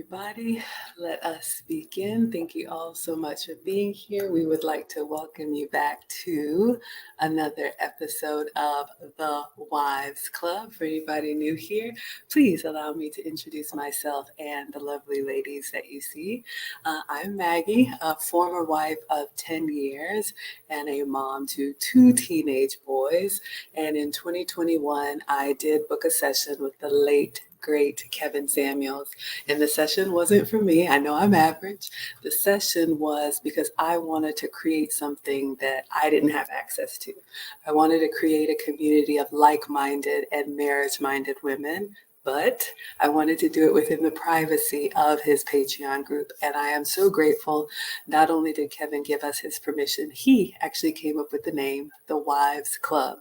everybody. Let us begin. Thank you all so much for being here. We would like to welcome you back to another episode of the Wives Club. For anybody new here, please allow me to introduce myself and the lovely ladies that you see. I'm Maggie, a former wife of 10 years and a mom to two teenage boys. And in 2021, I did book a session with the late great Kevin Samuels. And the session wasn't for me. I know I'm average. The session was because I wanted to create something that I didn't have access to. I wanted to create a community of like-minded and marriage-minded women, but I wanted to do it within the privacy of his Patreon group. And I am so grateful. Not only did Kevin give us his permission, he actually came up with the name, the Wives Club.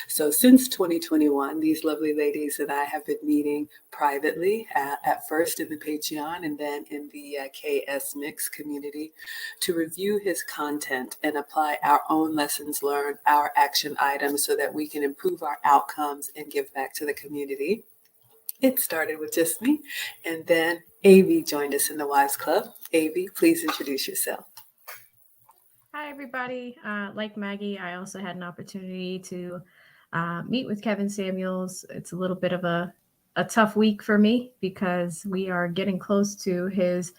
So since 2021, these lovely ladies and I have been meeting privately, at first in the Patreon and then in the KS Mix community, to review his content and apply our own lessons learned, our action items, so that we can improve our outcomes and give back to the community. It started with just me, and then Avi joined us in the Wives Club. Avi, please introduce yourself. Hi, everybody. Like Maggie, I also had an opportunity to meet with Kevin Samuels. It's a little bit of a tough week for me because we are getting close to his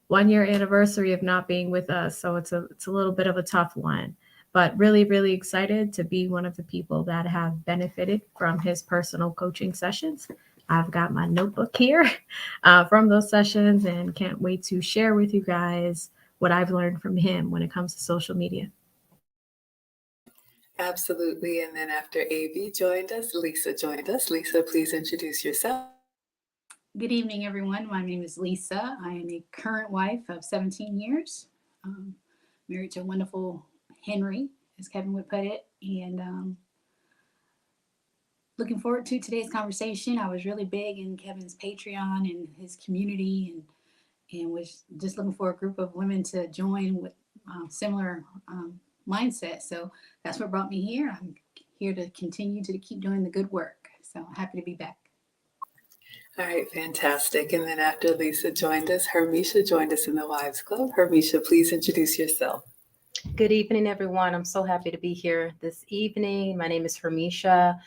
1 year anniversary of not being with us. So it's a little bit of a tough one, but really, really excited to be one of the people that have benefited from his personal coaching sessions. I've got my notebook here from those sessions and can't wait to share with you guys what I've learned from him when it comes to social media. Absolutely. And then after Avi joined us, Lisa joined us. Lisa, please introduce yourself. Good evening, everyone. My name is Lisa. I am a current wife of 17 years, married to a wonderful Henry, as Kevin would put it, and looking forward to today's conversation. I was really big in Kevin's Patreon and his community, and was just looking for a group of women to join with similar mindset. So that's what brought me here. I'm here to continue to keep doing the good work. So happy to be back. All right, fantastic. And then after Lisa joined us, Hermeisha joined us in the Wives Club. Hermeisha, please introduce yourself. Good evening, everyone. I'm so happy to be here this evening. My name is Hermeisha.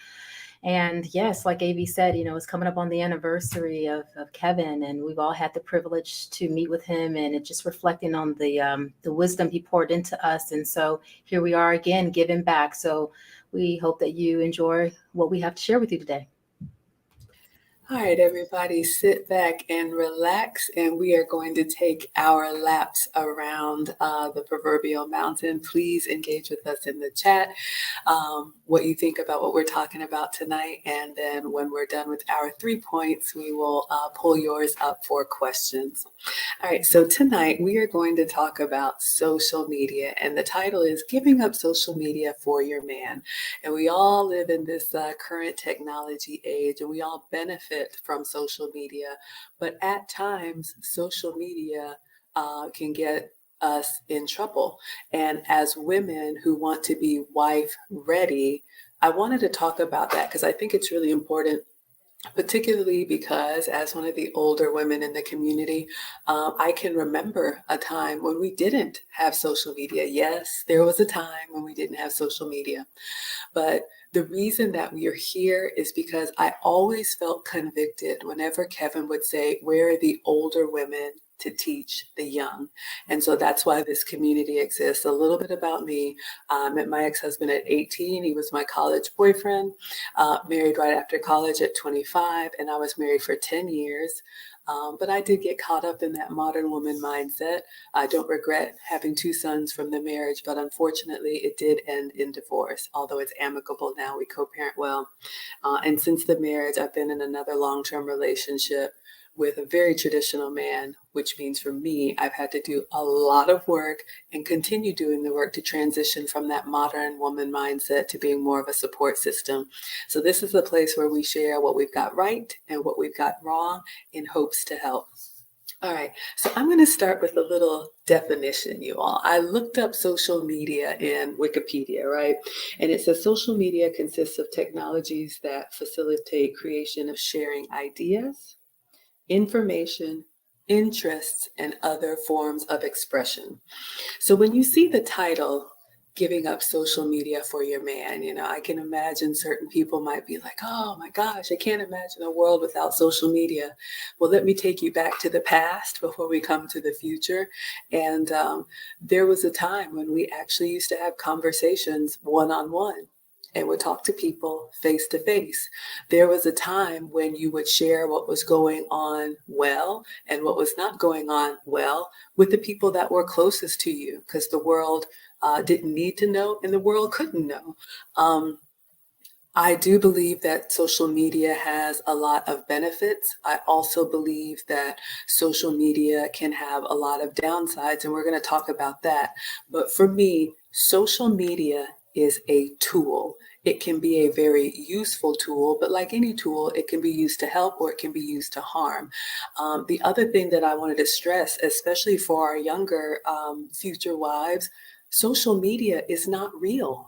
And yes, like Avi said, it's coming up on the anniversary of Kevin, and we've all had the privilege to meet with him, and it just reflecting on the wisdom he poured into us. And so here we are again, giving back. So we hope that you enjoy what we have to share with you today. All right, everybody, sit back and relax, and we are going to take our laps around the proverbial mountain. Please engage with us in the chat, what you think about what we're talking about tonight, and then when we're done with our 3 points, we will pull yours up for questions. All right, so tonight we are going to talk about social media, and the title is Giving Up Social Media for Your Man. And we all live in this current technology age, and we all benefit from social media, but at times social media can get us in trouble. And as women who want to be wife ready, I wanted to talk about that because I think it's really important, particularly because as one of the older women in the community, I can remember a time when we didn't have social media. Yes, there was a time when we didn't have social media, but the reason that we are here is because I always felt convicted whenever Kevin would say, where are the older women to teach the young? And so that's why this community exists. A little bit about me. I met my ex-husband at 18. He was my college boyfriend, married right after college at 25, and I was married for 10 years. But I did get caught up in that modern woman mindset. I don't regret having 2 sons from the marriage, but unfortunately it did end in divorce. Although it's amicable now, we co-parent well. And since the marriage, I've been in another long-term relationship with a very traditional man, which means for me, I've had to do a lot of work and continue doing the work to transition from that modern woman mindset to being more of a support system. So this is the place where we share what we've got right and what we've got wrong in hopes to help. All right, so I'm going to start with a little definition, you all. I looked up social media in Wikipedia, right? And it says social media consists of technologies that facilitate creation of sharing ideas, information, interests, and other forms of expression. So when you see the title, Giving Up Social Media for Your Man, I can imagine certain people might be like, oh my gosh, I can't imagine a world without social media. Well, let me take you back to the past before we come to the future. And there was a time when we actually used to have conversations one-on-one and would talk to people face to face. There was a time when you would share what was going on well and what was not going on well with the people that were closest to you, because the world didn't need to know and the world couldn't know. I do believe that social media has a lot of benefits. I also believe that social media can have a lot of downsides, and we're going to talk about that. But for me, social media is a tool. It can be a very useful tool, but like any tool, it can be used to help or it can be used to harm. The other thing that I wanted to stress, especially for our younger future wives, social media is not real.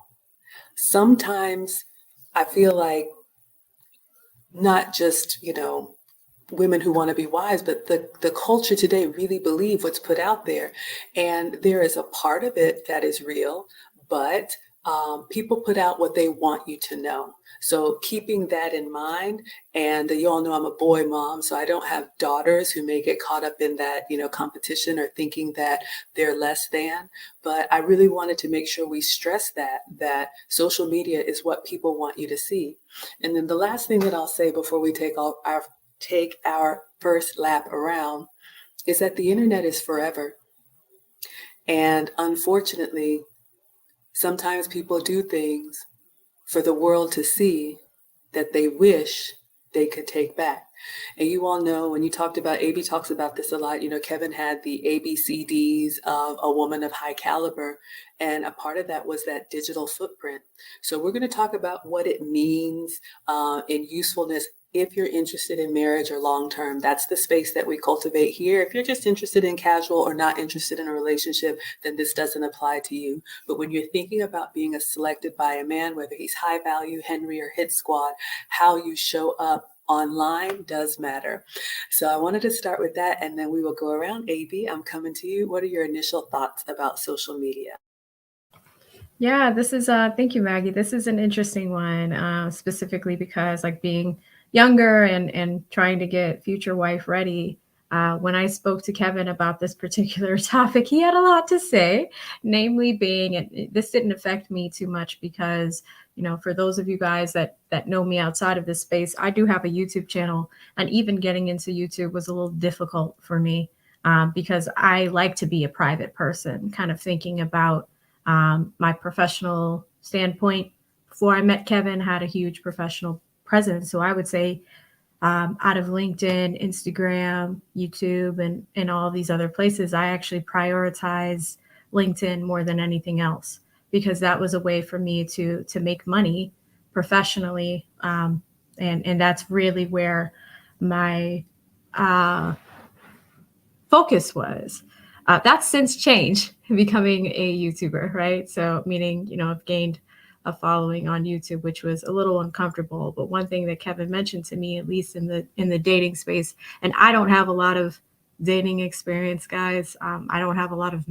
Sometimes I feel like not just, women who want to be wives, but the culture today really believe what's put out there. And there is a part of it that is real, but people put out what they want you to know. So keeping that in mind, and you all know I'm a boy mom, so I don't have daughters who may get caught up in that, competition or thinking that they're less than. But I really wanted to make sure we stress that social media is what people want you to see. And then the last thing that I'll say before we take our first lap around is that the internet is forever. And unfortunately, sometimes people do things for the world to see that they wish they could take back. And you all know, when you talked about, AB talks about this a lot, Kevin had the ABCDs of a woman of high caliber, and a part of that was that digital footprint. So we're going to talk about what it means in usefulness if you're interested in marriage or long-term. That's the space that we cultivate here. If you're just interested in casual or not interested in a relationship, then this doesn't apply to you. But when you're thinking about being selected by a man, whether he's high value, Henry, or hit squad, how you show up online does matter. So I wanted to start with that, and then we will go around. AB, I'm coming to you. What are your initial thoughts about social media? Yeah, this is thank you, Maggie. This is an interesting one, specifically because like being younger and trying to get future wife ready. When I spoke to Kevin about this particular topic, he had a lot to say, namely being, and this didn't affect me too much because, for those of you guys that know me outside of this space, I do have a YouTube channel, and even getting into YouTube was a little difficult for me because I like to be a private person, kind of thinking about my professional standpoint. Before I met Kevin, had a huge professional presence. So I would say out of LinkedIn, Instagram, YouTube, and all these other places, I actually prioritize LinkedIn more than anything else because that was a way for me to make money professionally. And that's really where my focus was. That's since changed, becoming a YouTuber, right? So meaning, I've gained a following on YouTube, which was a little uncomfortable. But one thing that Kevin mentioned to me, at least in the dating space, and I don't have a lot of dating experience, guys. I don't have a lot of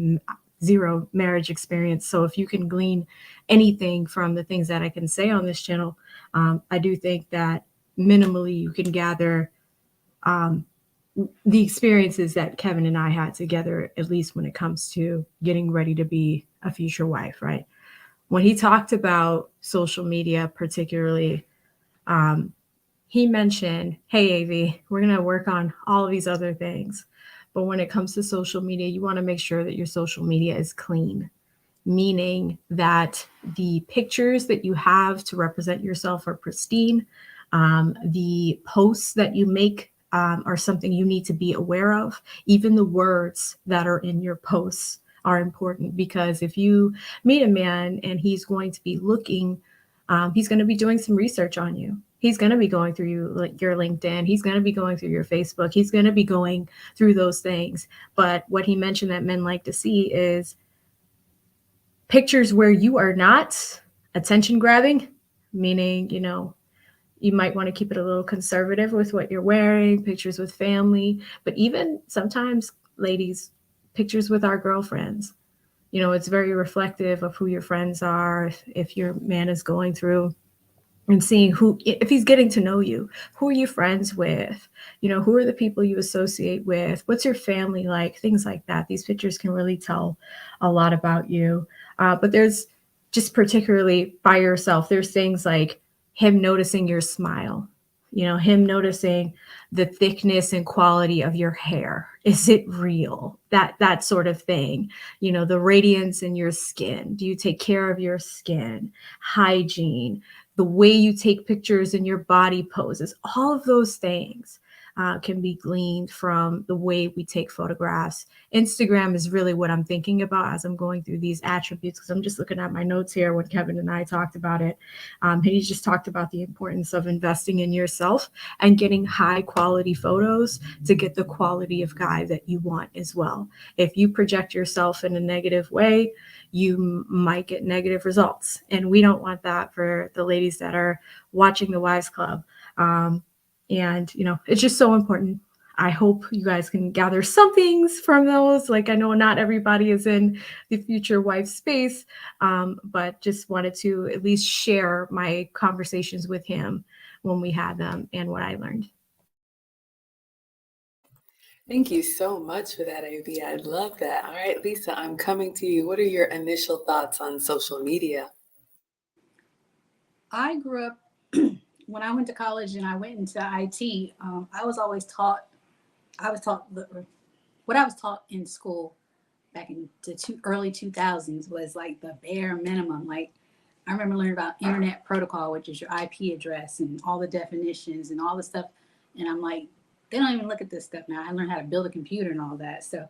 zero marriage experience. So if you can glean anything from the things that I can say on this channel, I do think that minimally you can gather the experiences that Kevin and I had together, at least when it comes to getting ready to be a future wife, right? When he talked about social media, particularly, he mentioned, hey, AV, we're going to work on all of these other things. But when it comes to social media, you want to make sure that your social media is clean, meaning that the pictures that you have to represent yourself are pristine. The posts that you make are something you need to be aware of. Even the words that are in your posts are important, because if you meet a man and he's going to be looking, he's going to be doing some research on you. He's going to be going through your LinkedIn. He's going to be going through your Facebook. He's going to be going through those things. But what he mentioned that men like to see is pictures where you are not attention grabbing, meaning, You might want to keep it a little conservative with what you're wearing, pictures with family, but even sometimes, ladies, pictures with our girlfriends. It's very reflective of who your friends are. If your man is going through and seeing if he's getting to know you, who are you friends with? Who are the people you associate with? What's your family like? Things like that. These pictures can really tell a lot about you. But there's just particularly by yourself, there's things like him noticing your smile, him noticing the thickness and quality of your hair. Is it real? That sort of thing. The radiance in your skin. Do you take care of your skin? Hygiene, the way you take pictures and your body poses, all of those things can be gleaned from the way we take photographs. Instagram is really what I'm thinking about as I'm going through these attributes, because I'm just looking at my notes here when Kevin and I talked about it. And he just talked about the importance of investing in yourself and getting high quality photos to get the quality of guy that you want as well. If you project yourself in a negative way, you might get negative results. And we don't want that for the ladies that are watching the Wives Club. And it's just so important. I hope you guys can gather some things from those. Like, I know not everybody is in the future wife space, but just wanted to at least share my conversations with him when we had them and what I learned. Thank you so much for that, AB. I love that. All right, Lisa, I'm coming to you. What are your initial thoughts on social media? I grew up when I went to college and I went into IT. I was always taught. What I was taught in school back in the early 2000s was like the bare minimum. Like, I remember learning about internet protocol, which is your IP address and all the definitions and all the stuff. And I'm like, they don't even look at this stuff now. I learned how to build a computer and all that. So,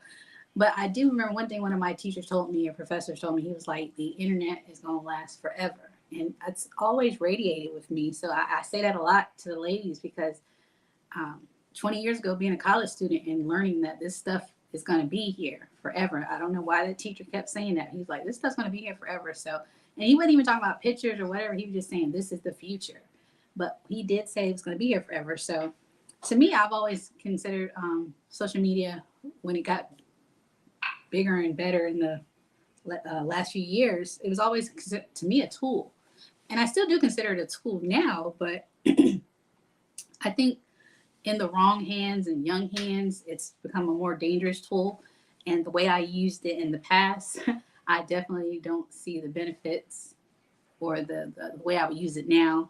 but I do remember one thing one of my teachers told me, or professors told me, he was like, the internet is going to last forever. And it's always radiated with me. So I say that a lot to the ladies because 20 years ago, being a college student and learning that this stuff is going to be here forever. I don't know why the teacher kept saying that. He was like, this stuff's going to be here forever. So, and he wasn't even talking about pictures or whatever. He was just saying, this is the future. But he did say it's going to be here forever. So to me, I've always considered social media, when it got bigger and better in the last few years, it was always, to me, a tool. And I still do consider it a tool now, but I think in the wrong hands and young hands, it's become a more dangerous tool. And the way I used it in the past, I definitely don't see the benefits or the way I would use it now.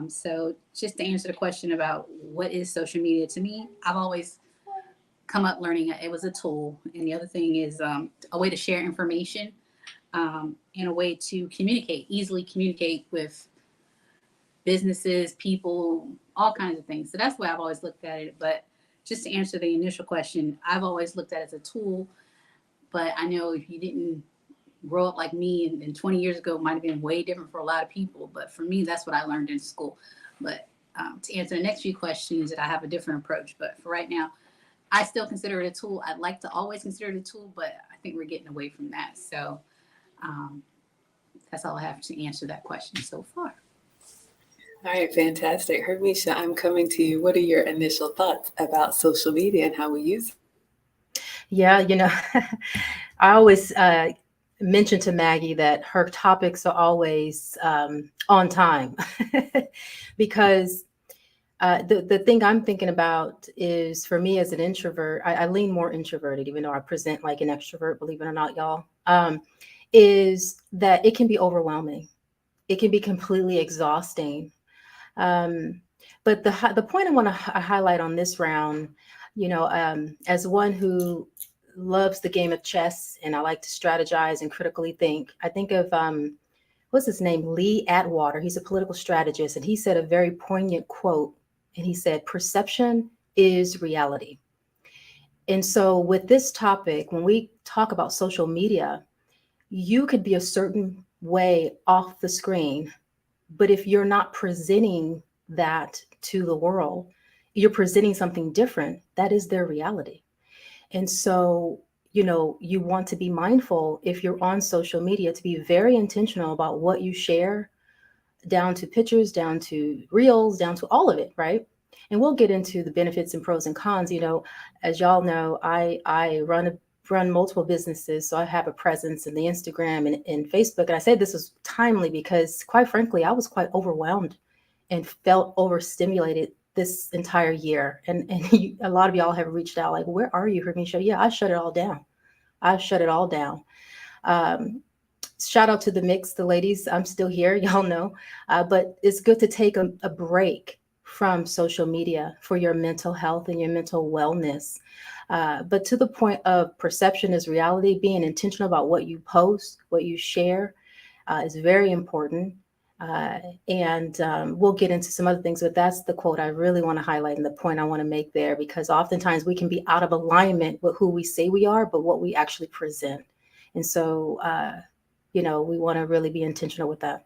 So just to answer the question about what is social media to me, I've always come up learning it was a tool. And the other thing is a way to share information and a way to easily communicate with businesses, people, all kinds of things. So that's the way I've always looked at it. But just to answer the initial question, I've always looked at it as a tool. But I know if you didn't grow up like me and 20 years ago, it might have been way different for a lot of people. But for me, that's what I learned in school. But to answer the next few questions, that I have a different approach. But for right now, I still consider it a tool. I'd like to always consider it a tool, but I think we're getting away from that. So that's all I have to answer that question so far. All right, fantastic. Hermeisha, I'm coming to you. What are your initial thoughts about social media and how we use it? Yeah, I always mention to Maggie that her topics are always on time because the thing I'm thinking about is, for me as an introvert, I lean more introverted, even though I present like an extrovert, believe it or not, y'all, is that it can be overwhelming. It can be completely exhausting. But the point I want to highlight on this round, as one who loves the game of chess and I like to strategize and critically think, I think of what's his name, Lee Atwater. He's a political strategist, and he said a very poignant quote. And he said, "Perception is reality." And so with this topic, when we talk about social media, you could be a certain way off the screen, but if you're not presenting that to the world, you're presenting something different. That is their reality. And so, you want to be mindful if you're on social media to be very intentional about what you share, down to pictures, down to reels, down to all of it, right? And we'll get into the benefits and pros and cons. As y'all know, I run multiple businesses, so I have a presence in the Instagram and Facebook. And I say this is timely because, quite frankly, I was quite overwhelmed and felt overstimulated this entire year. And a lot of y'all have reached out like, where are you, Hermeisha? Yeah, I shut it all down. I shut it all down. Shout out to the mix, the ladies. I'm still here, y'all know. But it's good to take a break from social media for your mental health and your mental wellness. But to the point of perception is reality, being intentional about what you post, what you share is very important. And we'll get into some other things, but that's the quote I really want to highlight and the point I want to make there, because oftentimes we can be out of alignment with who we say we are, but what we actually present. And so, we want to really be intentional with that.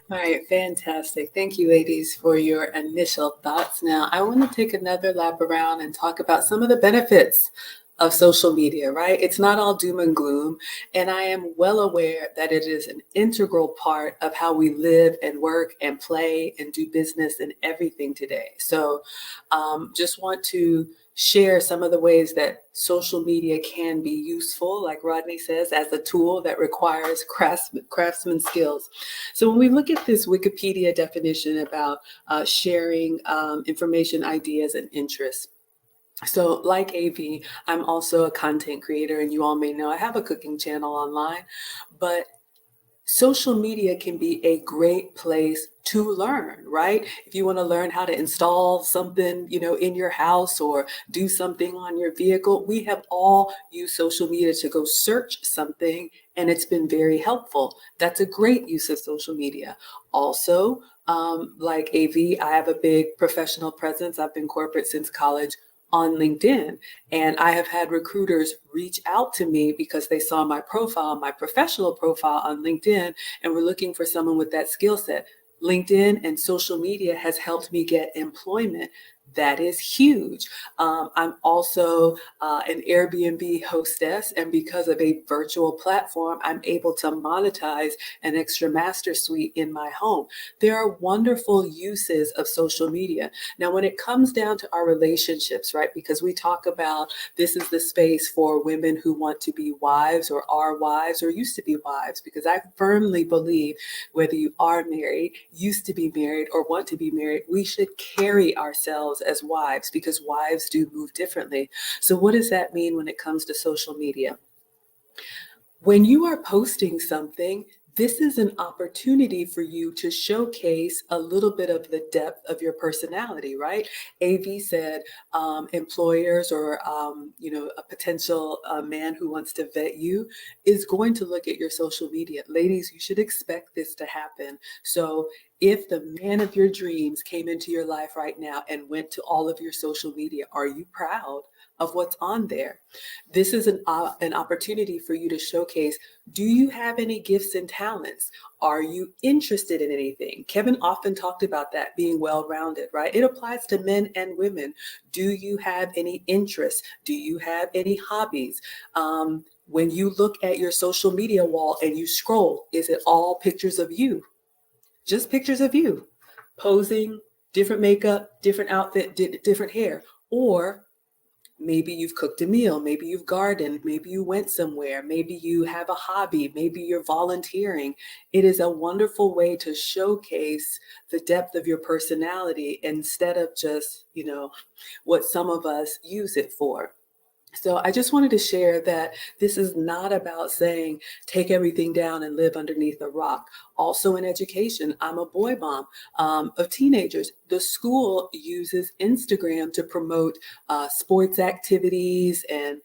All right, fantastic. Thank you, ladies, for your initial thoughts. Now, I want to take another lap around and talk about some of the benefits of social media, right? It's not all doom and gloom. And I am well aware that it is an integral part of how we live and work and play and do business and everything today. So just want to share some of the ways that social media can be useful, like Rodney says, as a tool that requires craftsman skills. So when we look at this Wikipedia definition about sharing information, ideas, and interests, so like AV, I'm also a content creator, and you all may know I have a cooking channel online, but social media can be a great place to learn, right? If you want to learn how to install something, in your house or do something on your vehicle, we have all used social media to go search something, and it's been very helpful. That's a great use of social media. Also, like AV, I have a big professional presence. I've been corporate since college on LinkedIn. And I have had recruiters reach out to me because they saw my profile, my professional profile on LinkedIn, and were looking for someone with that skill set. LinkedIn and social media has helped me get employment. That is huge. I'm also an Airbnb hostess, and because of a virtual platform, I'm able to monetize an extra master suite in my home. There are wonderful uses of social media. Now, when it comes down to our relationships, right, because we talk about this is the space for women who want to be wives or are wives or used to be wives, because I firmly believe whether you are married, used to be married, or want to be married, we should carry ourselves as wives, because wives do move differently. So what does that mean when it comes to social media? When you are posting something, this is an opportunity for you to showcase a little bit of the depth of your personality, right? AV said employers or, a potential man who wants to vet you is going to look at your social media. Ladies, you should expect this to happen. So if the man of your dreams came into your life right now and went to all of your social media, are you proud of what's on there? This is an opportunity for you to showcase, do you have any gifts and talents? Are you interested in anything? Kevin often talked about that being well-rounded, right? It applies to men and women. Do you have any interests? Do you have any hobbies? When you look at your social media wall and you scroll, is it all pictures of you? Just pictures of you posing, different makeup, different outfit, different hair? Or maybe you've cooked a meal, maybe you've gardened, maybe you went somewhere, maybe you have a hobby, maybe you're volunteering. It is a wonderful way to showcase the depth of your personality instead of just, what some of us use it for. So I just wanted to share that this is not about saying, take everything down and live underneath a rock. Also in education, I'm a boy mom of teenagers. The school uses Instagram to promote sports activities and,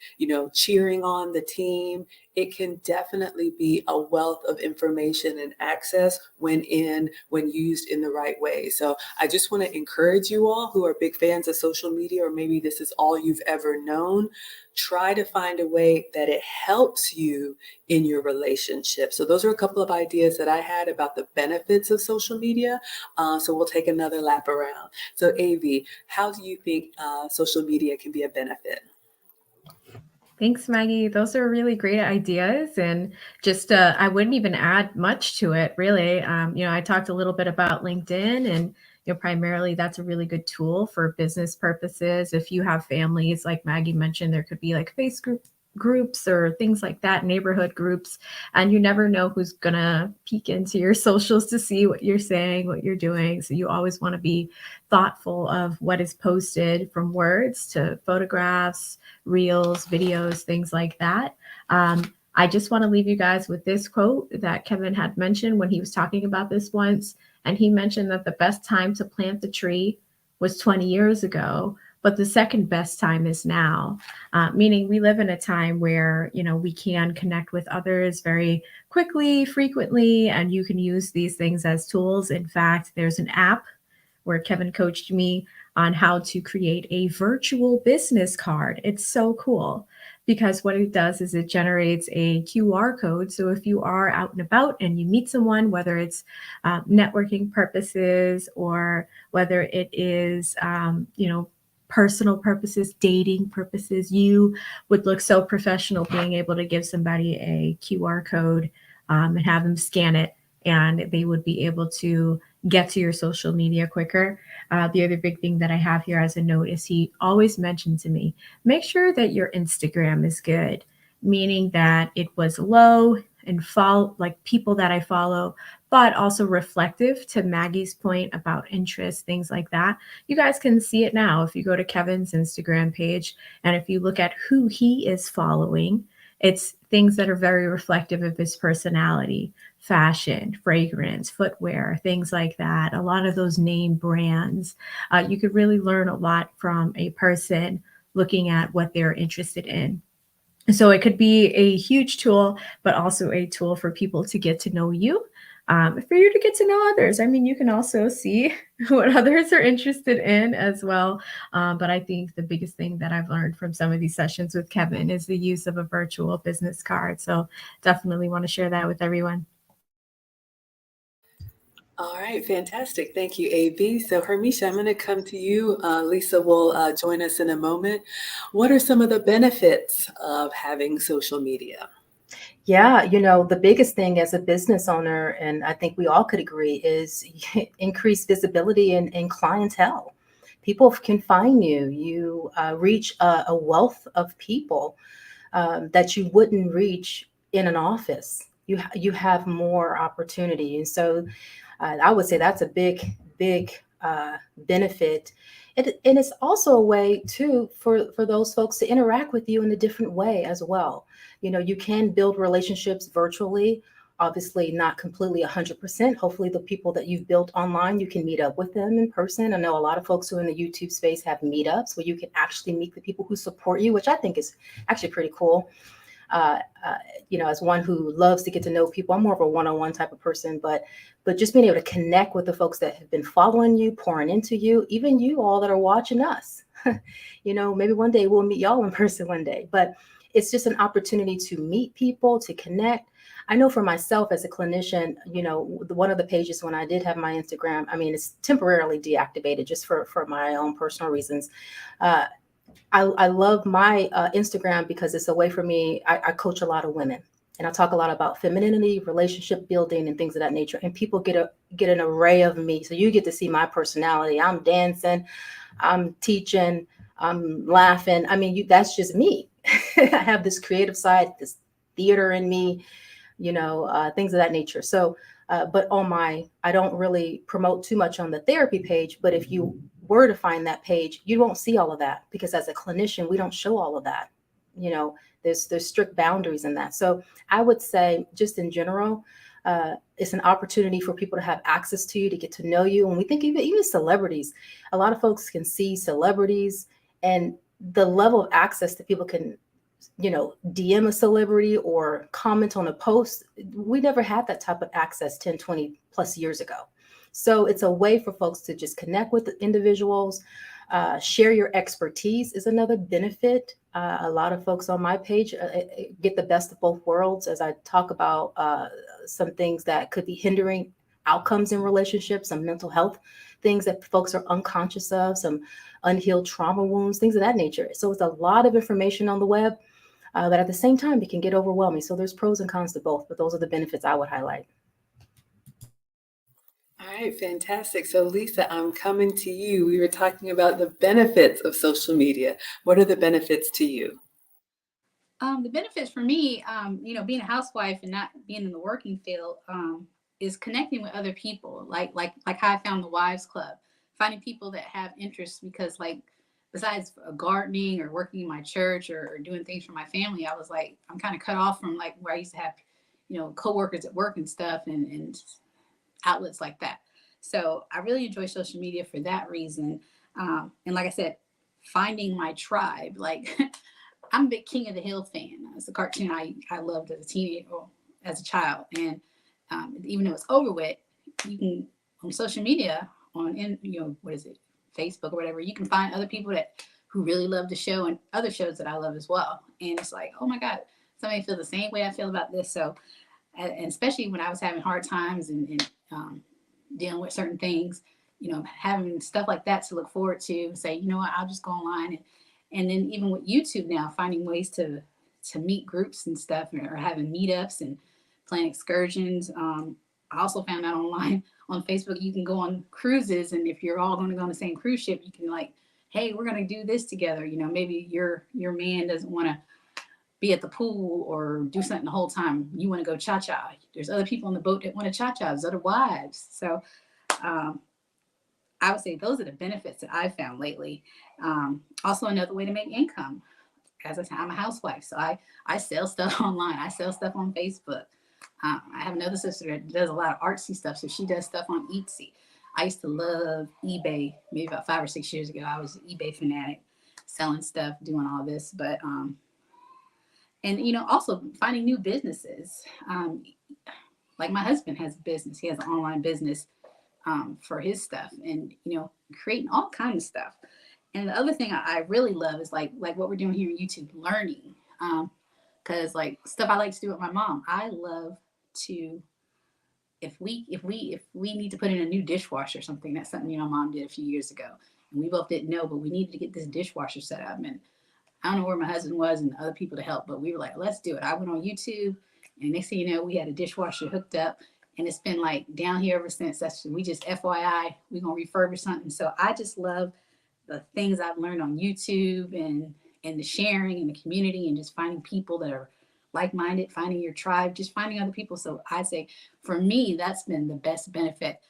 cheering on the team. It can definitely be a wealth of information and access when used in the right way. So I just want to encourage you all who are big fans of social media, or maybe this is all you've ever known, try to find a way that it helps you in your relationship. So those are a couple of ideas that I had about the benefits of social media. So we'll take another lap around. So AV, how do you think social media can be a benefit? Thanks, Maggie. Those are really great ideas. And just, I wouldn't even add much to it, really. I talked a little bit about LinkedIn, and primarily that's a really good tool for business purposes. If you have families, like Maggie mentioned, there could be like groups or things like that, neighborhood groups, and you never know who's gonna peek into your socials to see what you're saying, what you're doing. So you always want to be thoughtful of what is posted, from words to photographs, reels, videos, things like that. I just want to leave you guys with this quote that Kevin had mentioned when he was talking about this once. And he mentioned that the best time to plant the tree was 20 years ago, but the second best time is now. Meaning we live in a time where, we can connect with others very quickly, frequently, and you can use these things as tools. In fact, there's an app where Kevin coached me on how to create a virtual business card. It's so cool because what it does is it generates a QR code. So if you are out and about and you meet someone, whether it's networking purposes or whether it is, personal purposes, dating purposes, you would look so professional being able to give somebody a QR code and have them scan it, and they would be able to get to your social media quicker. The other big thing that I have here as a note is he always mentioned to me, make sure that your Instagram is good, meaning that it was low and follow like people that I follow, but also reflective, to Maggie's point about interest, things like that. You guys can see it now if you go to Kevin's Instagram page, and if you look at who he is following, it's things that are very reflective of his personality: fashion, fragrance, footwear, things like that. A lot of those name brands. You could really learn a lot from a person looking at what they're interested in. So it could be a huge tool, but also a tool for people to get to know you, for you to get to know others. I mean, you can also see what others are interested in as well. But I think the biggest thing that I've learned from some of these sessions with Kevin is the use of a virtual business card. So definitely want to share that with everyone. All right, fantastic. Thank you, AB. So, Hermeisha, I'm going to come to you. Lisa will join us in a moment. What are some of the benefits of having social media? Yeah, the biggest thing as a business owner, and I think we all could agree, is increased visibility and clientele. People can find you. You reach a wealth of people that you wouldn't reach in an office. You have more opportunity, and so I would say that's a big benefit. And it's also a way too for those folks to interact with you in a different way as well. You can build relationships virtually, obviously not completely 100%. Hopefully the people that you've built online, you can meet up with them in person. I know a lot of folks who are in the YouTube space have meetups where you can actually meet the people who support you, which I think is actually pretty cool. As one who loves to get to know people, I'm more of a one-on-one type of person, but just being able to connect with the folks that have been following you, pouring into you, even you all that are watching us. Maybe one day we'll meet y'all in person one day, but it's just an opportunity to meet people, to connect. I know for myself as a clinician, one of the pages when I did have my Instagram, I mean, it's temporarily deactivated just for my own personal reasons. I love my Instagram because it's a way for me. I coach a lot of women, and I talk a lot about femininity, relationship building, and things of that nature. And people get an array of me. So you get to see my personality. I'm dancing, I'm teaching, I'm laughing. I mean, that's just me. I have this creative side, this theater in me, things of that nature. So, but I don't really promote too much on the therapy page. But if you were to find that page, you won't see all of that, because as a clinician, we don't show all of that. There's strict boundaries in that. So I would say, just in general, it's an opportunity for people to have access to you, to get to know you. And we think even celebrities, a lot of folks can see celebrities, and the level of access that people can, DM a celebrity or comment on a post. We never had that type of access 10, 20 plus years ago. So it's a way for folks to just connect with individuals. Share your expertise is another benefit. A lot of folks on my page get the best of both worlds as I talk about some things that could be hindering outcomes in relationships, some mental health things that folks are unconscious of, some unhealed trauma wounds, things of that nature. So it's a lot of information on the web. But at the same time, it can get overwhelming. So there's pros and cons to both, but those are the benefits I would highlight. All right, fantastic. So Lisa, I'm coming to you. We were talking about the benefits of social media. What are the benefits to you? The benefits for me, being a housewife and not being in the working field, is connecting with other people. Like how I found the Wives Club, finding people that have interests because like besides gardening or working in my church or doing things for my family, I was like I'm kind of cut off from like where I used to have, coworkers at work and stuff and outlets like that. So I really enjoy social media for that reason. And like I said, finding my tribe, like. I'm a big King of the Hill fan. It's a cartoon I loved as a teenager, or as a child, and even though it's over with, you can on social media what is it, Facebook or whatever, you can find other people who really love the show and other shows that I love as well. And it's like, oh my God, somebody feel the same way I feel about this. So, and especially when I was having hard times and dealing with certain things, having stuff like that to look forward to and say, you know what, I'll just go online and then even with YouTube now, finding ways to meet groups and stuff, or having meetups and plan excursions. I also found out online on Facebook you can go on cruises, and if you're all going to go on the same cruise ship, you can like, hey, we're going to do this together. Maybe your man doesn't want to be at the pool or do something the whole time. You want to go cha-cha. There's other people on the boat that want to cha-cha. There's other wives. So I would say those are the benefits that I've found lately. Also, another way to make income. As I said, I'm a housewife, so I sell stuff online. I sell stuff on Facebook. I have another sister that does a lot of artsy stuff, so she does stuff on Etsy. I used to love eBay. Maybe about 5 or 6 years ago, I was an eBay fanatic, selling stuff, doing all this. But and also finding new businesses. Like my husband has a business. He has an online business for his stuff, and creating all kinds of stuff. And the other thing I really love is like what we're doing here on YouTube, learning. Because like stuff I like to do with my mom, I love to. If we need to put in a new dishwasher or something, that's something mom did a few years ago, and we both didn't know, but we needed to get this dishwasher set up. And I don't know where my husband was and other people to help, but we were like, let's do it. I went on YouTube, and next thing you know, we had a dishwasher hooked up, and it's been like down here ever since. We just FYI, we're gonna refurbish something. So I just love the things I've learned on YouTube and the sharing and the community and just finding people that are like-minded, finding your tribe, just finding other people. So I say for me, that's been the best benefit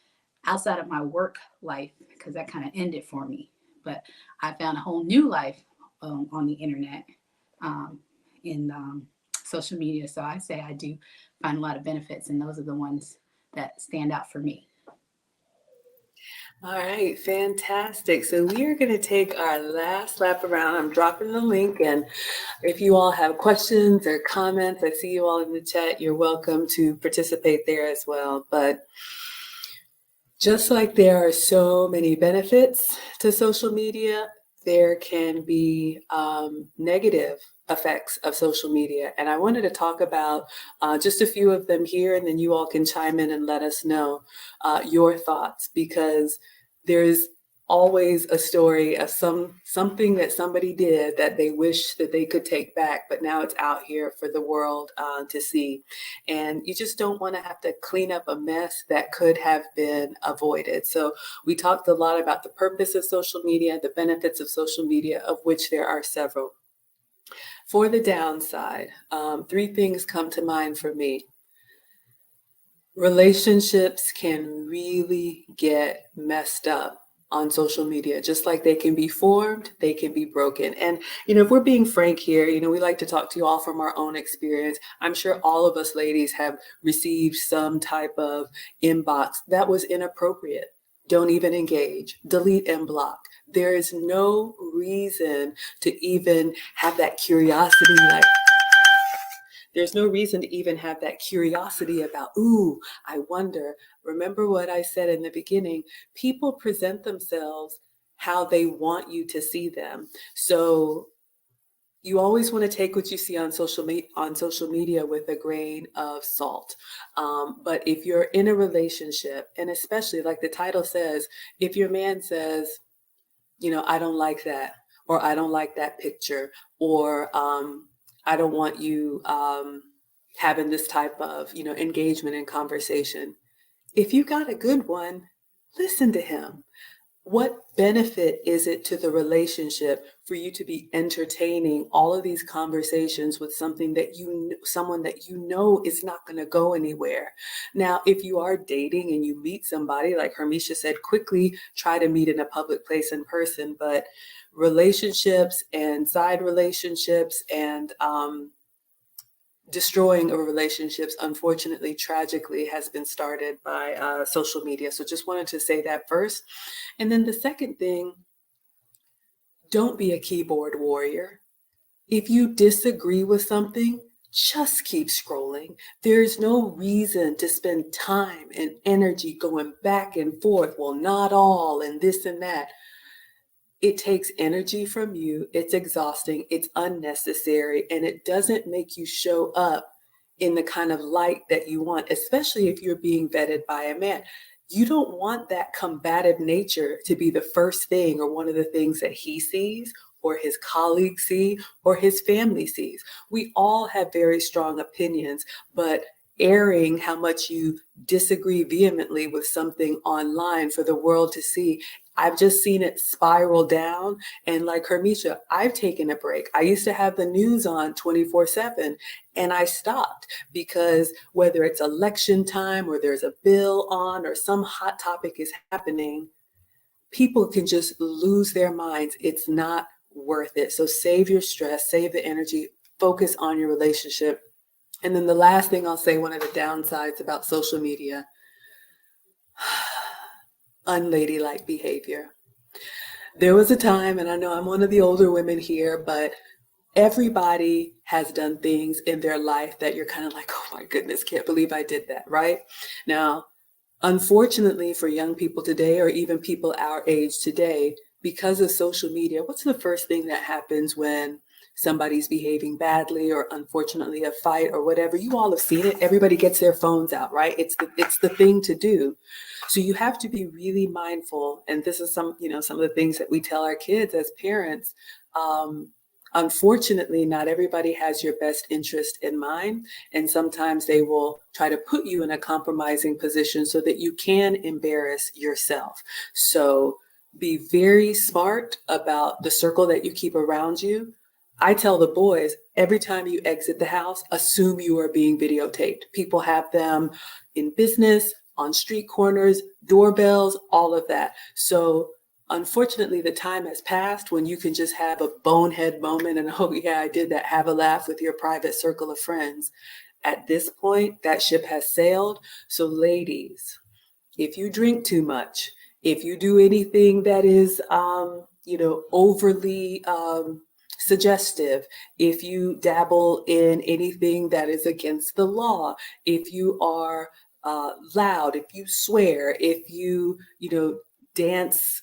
outside of my work life, because that kind of ended for me. But I found a whole new life on the internet, in social media. So I say I do find a lot of benefits, and those are the ones that stand out for me. All right, fantastic. So we are going to take our last lap around. I'm dropping the link, and if you all have questions or comments, I see you all in the chat. You're welcome to participate there as well. But just like there are so many benefits to social media, there can be negative effects of social media. And I wanted to talk about just a few of them here, and then you all can chime in and let us know your thoughts, because there's always a story of something that somebody did that they wish that they could take back, but now it's out here for the world to see. And you just don't want to have to clean up a mess that could have been avoided. So we talked a lot about the purpose of social media, the benefits of social media, of which there are several. For the downside, 3 things come to mind for me. Relationships can really get messed up on social media. Just like they can be formed, they can be broken. And, if we're being frank here, we like to talk to you all from our own experience. I'm sure all of us ladies have received some type of inbox that was inappropriate. Don't even engage, delete and block. There is no reason to even have that curiosity, there's no reason to even have that curiosity about, ooh, I wonder. Remember what I said in the beginning, people present themselves how they want you to see them. So you always want to take what you see on social media with a grain of salt. But if you're in a relationship, and especially like the title says, if your man says, I don't like that, or I don't like that picture, or I don't want you having this type of, engagement and conversation. If you got a good one, listen to him. What benefit is it to the relationship for you to be entertaining all of these conversations with someone that you know is not going to go anywhere? Now, if you are dating and you meet somebody, like Hermeisha said, quickly try to meet in a public place in person. But relationships and side relationships and destroying of relationships, unfortunately, tragically, has been started by social media. So just wanted to say that first. And then the second thing, don't be a keyboard warrior. If you disagree with something, just keep scrolling. There's no reason to spend time and energy going back and forth. Well, not all, and this and that. It takes energy from you. It's exhausting. It's unnecessary. And it doesn't make you show up in the kind of light that you want, especially if you're being vetted by a man. You don't want that combative nature to be the first thing or one of the things that he sees or his colleagues see or his family sees. We all have very strong opinions, but airing how much you disagree vehemently with something online for the world to see, I've just seen it spiral down. And like Hermeisha, I've taken a break. I used to have the news on 24/7 and I stopped because whether it's election time or there's a bill on or some hot topic is happening, people can just lose their minds. It's not worth it. So save your stress, save the energy, focus on your relationship. And then the last thing I'll say, one of the downsides about social media, unladylike behavior. There was a time, and I know I'm one of the older women here, but everybody has done things in their life that you're kind of like, oh my goodness, can't believe I did that, right? Now, unfortunately for young people today, or even people our age today, because of social media, what's the first thing that happens when somebody's behaving badly or unfortunately a fight or whatever? You all have seen it. Everybody gets their phones out, right? It's the thing to do. So you have to be really mindful. And this is some of the things that we tell our kids as parents. Unfortunately, not everybody has your best interest in mind. And sometimes they will try to put you in a compromising position so that you can embarrass yourself. So be very smart about the circle that you keep around you. I tell the boys, every time you exit the house, assume you are being videotaped. People have them in business, on street corners, doorbells, all of that. So unfortunately, the time has passed when you can just have a bonehead moment and, oh yeah, I did that, have a laugh with your private circle of friends. At this point, that ship has sailed. So ladies, if you drink too much, if you do anything that is, overly suggestive, if you dabble in anything that is against the law, if you are loud, if you swear, if you, dance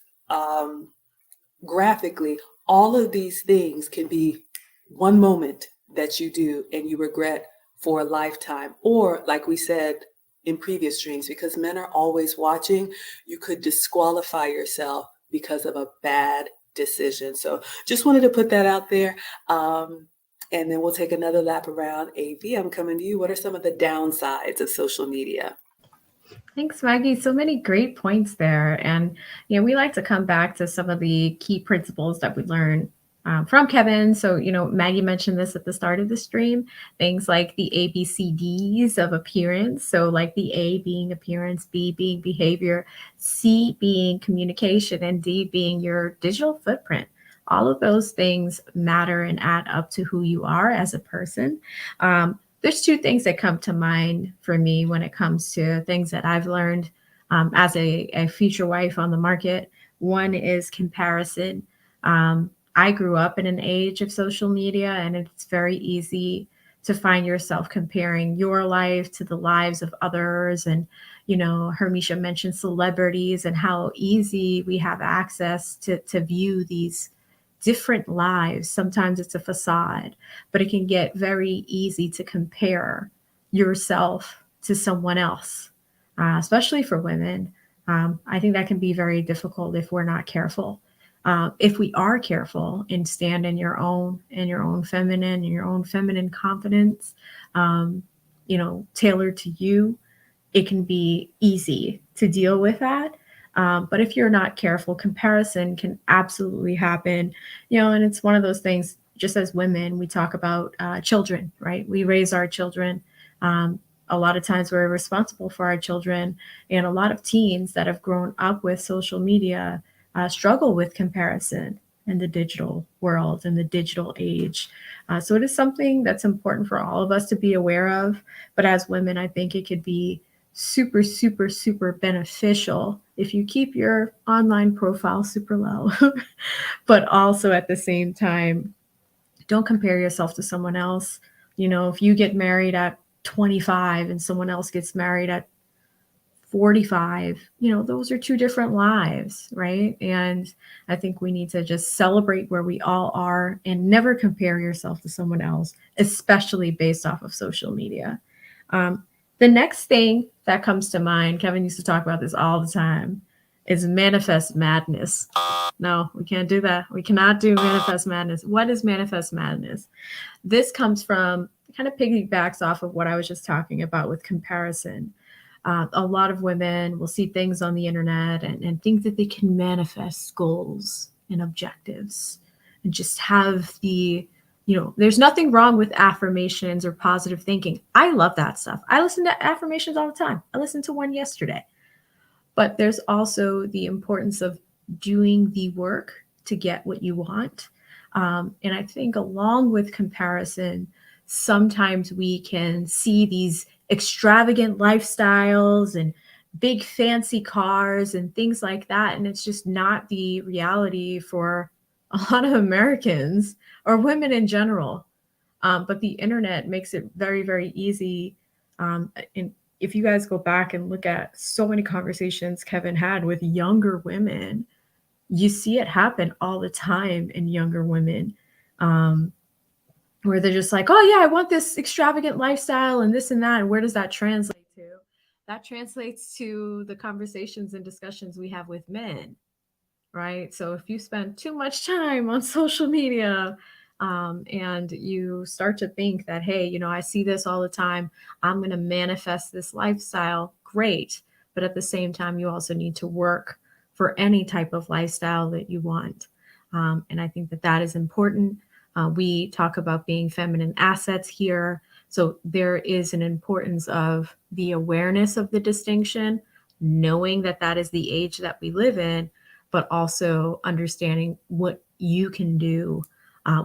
graphically, all of these things can be one moment that you do and you regret for a lifetime. Or like we said in previous streams, because men are always watching, you could disqualify yourself because of a bad decision. So just wanted to put that out there. And then we'll take another lap around. AV, I'm coming to you. What are some of the downsides of social media? Thanks, Maggie. So many great points there. And, we like to come back to some of the key principles that we learned from Kevin. So, Maggie mentioned this at the start of the stream, things like the ABCDs of appearance. So, like the A being appearance, B being behavior, C being communication, and D being your digital footprint. All of those things matter and add up to who you are as a person. There's two things that come to mind for me when it comes to things that I've learned as a future wife on the market. One is comparison. I grew up in an age of social media, and it's very easy to find yourself comparing your life to the lives of others. And, Hermeisha mentioned celebrities and how easy we have access to view these different lives. Sometimes it's a facade, but it can get very easy to compare yourself to someone else, especially for women. I think that can be very difficult if we're not careful. if we are careful and stand in your own feminine confidence, tailored to you, it can be easy to deal with that. But if you're not careful, comparison can absolutely happen, and it's one of those things. Just as women, we talk about children, right? We raise our children. A lot of times we're responsible for our children, and a lot of teens that have grown up with social media struggle with comparison in the digital world, in the digital age. So it is something that's important for all of us to be aware of. But as women, I think it could be super, super, super beneficial if you keep your online profile super low, but also at the same time, don't compare yourself to someone else. If you get married at 25 and someone else gets married at 45, those are two different lives, right? And I think we need to just celebrate where we all are and never compare yourself to someone else, especially based off of social media. The next thing that comes to mind, Kevin used to talk about this all the time, is manifest madness. No, we can't do that. We cannot do manifest madness. What is manifest madness? This comes from, kind of piggybacks off of what I was just talking about with comparison. A lot of women will see things on the internet and think that they can manifest goals and objectives and just have there's nothing wrong with affirmations or positive thinking. I love that stuff. I listen to affirmations all the time. I listened to one yesterday. But there's also the importance of doing the work to get what you want. And I think along with comparison, sometimes we can see these extravagant lifestyles and big fancy cars and things like that. And it's just not the reality for a lot of Americans or women in general. But the internet makes it very, very easy. And if you guys go back and look at so many conversations Kevin had with younger women, you see it happen all the time in younger women, where they're just like, oh yeah, I want this extravagant lifestyle and this and that. And where does that translate to? That translates to the conversations and discussions we have with men, right? So if you spend too much time on social media, and you start to think that, hey, I see this all the time, I'm going to manifest this lifestyle, great. But at the same time, you also need to work for any type of lifestyle that you want. And I think that is important. We talk about being feminine assets here. So there is an importance of the awareness of the distinction, knowing that is the age that we live in, but also understanding what you can do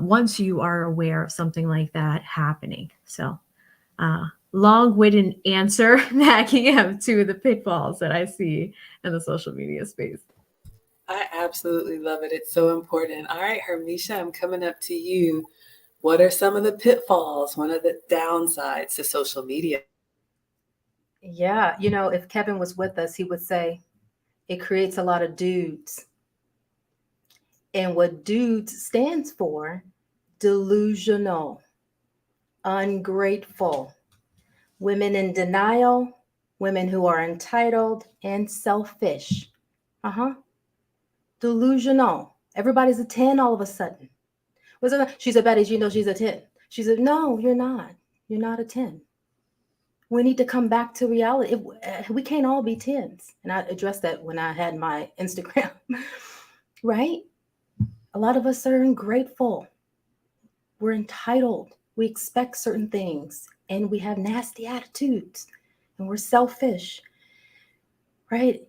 once you are aware of something like that happening. So long-winded answer, Maggie, of two of the pitfalls that I see in the social media space. I absolutely love it. It's so important. All right, Hermeisha, I'm coming up to you. What are some of the pitfalls, one of the downsides to social media? Yeah, if Kevin was with us, he would say it creates a lot of dudes. And what dudes stands for, delusional, ungrateful, women in denial, women who are entitled, and selfish. Delusional. Everybody's a 10 all of a sudden. She's a baddie, she's a 10. She said, no, you're not. You're not a 10. We need to come back to reality. We can't all be 10s. And I addressed that when I had my Instagram, right? A lot of us are ungrateful. We're entitled. We expect certain things and we have nasty attitudes and we're selfish, right?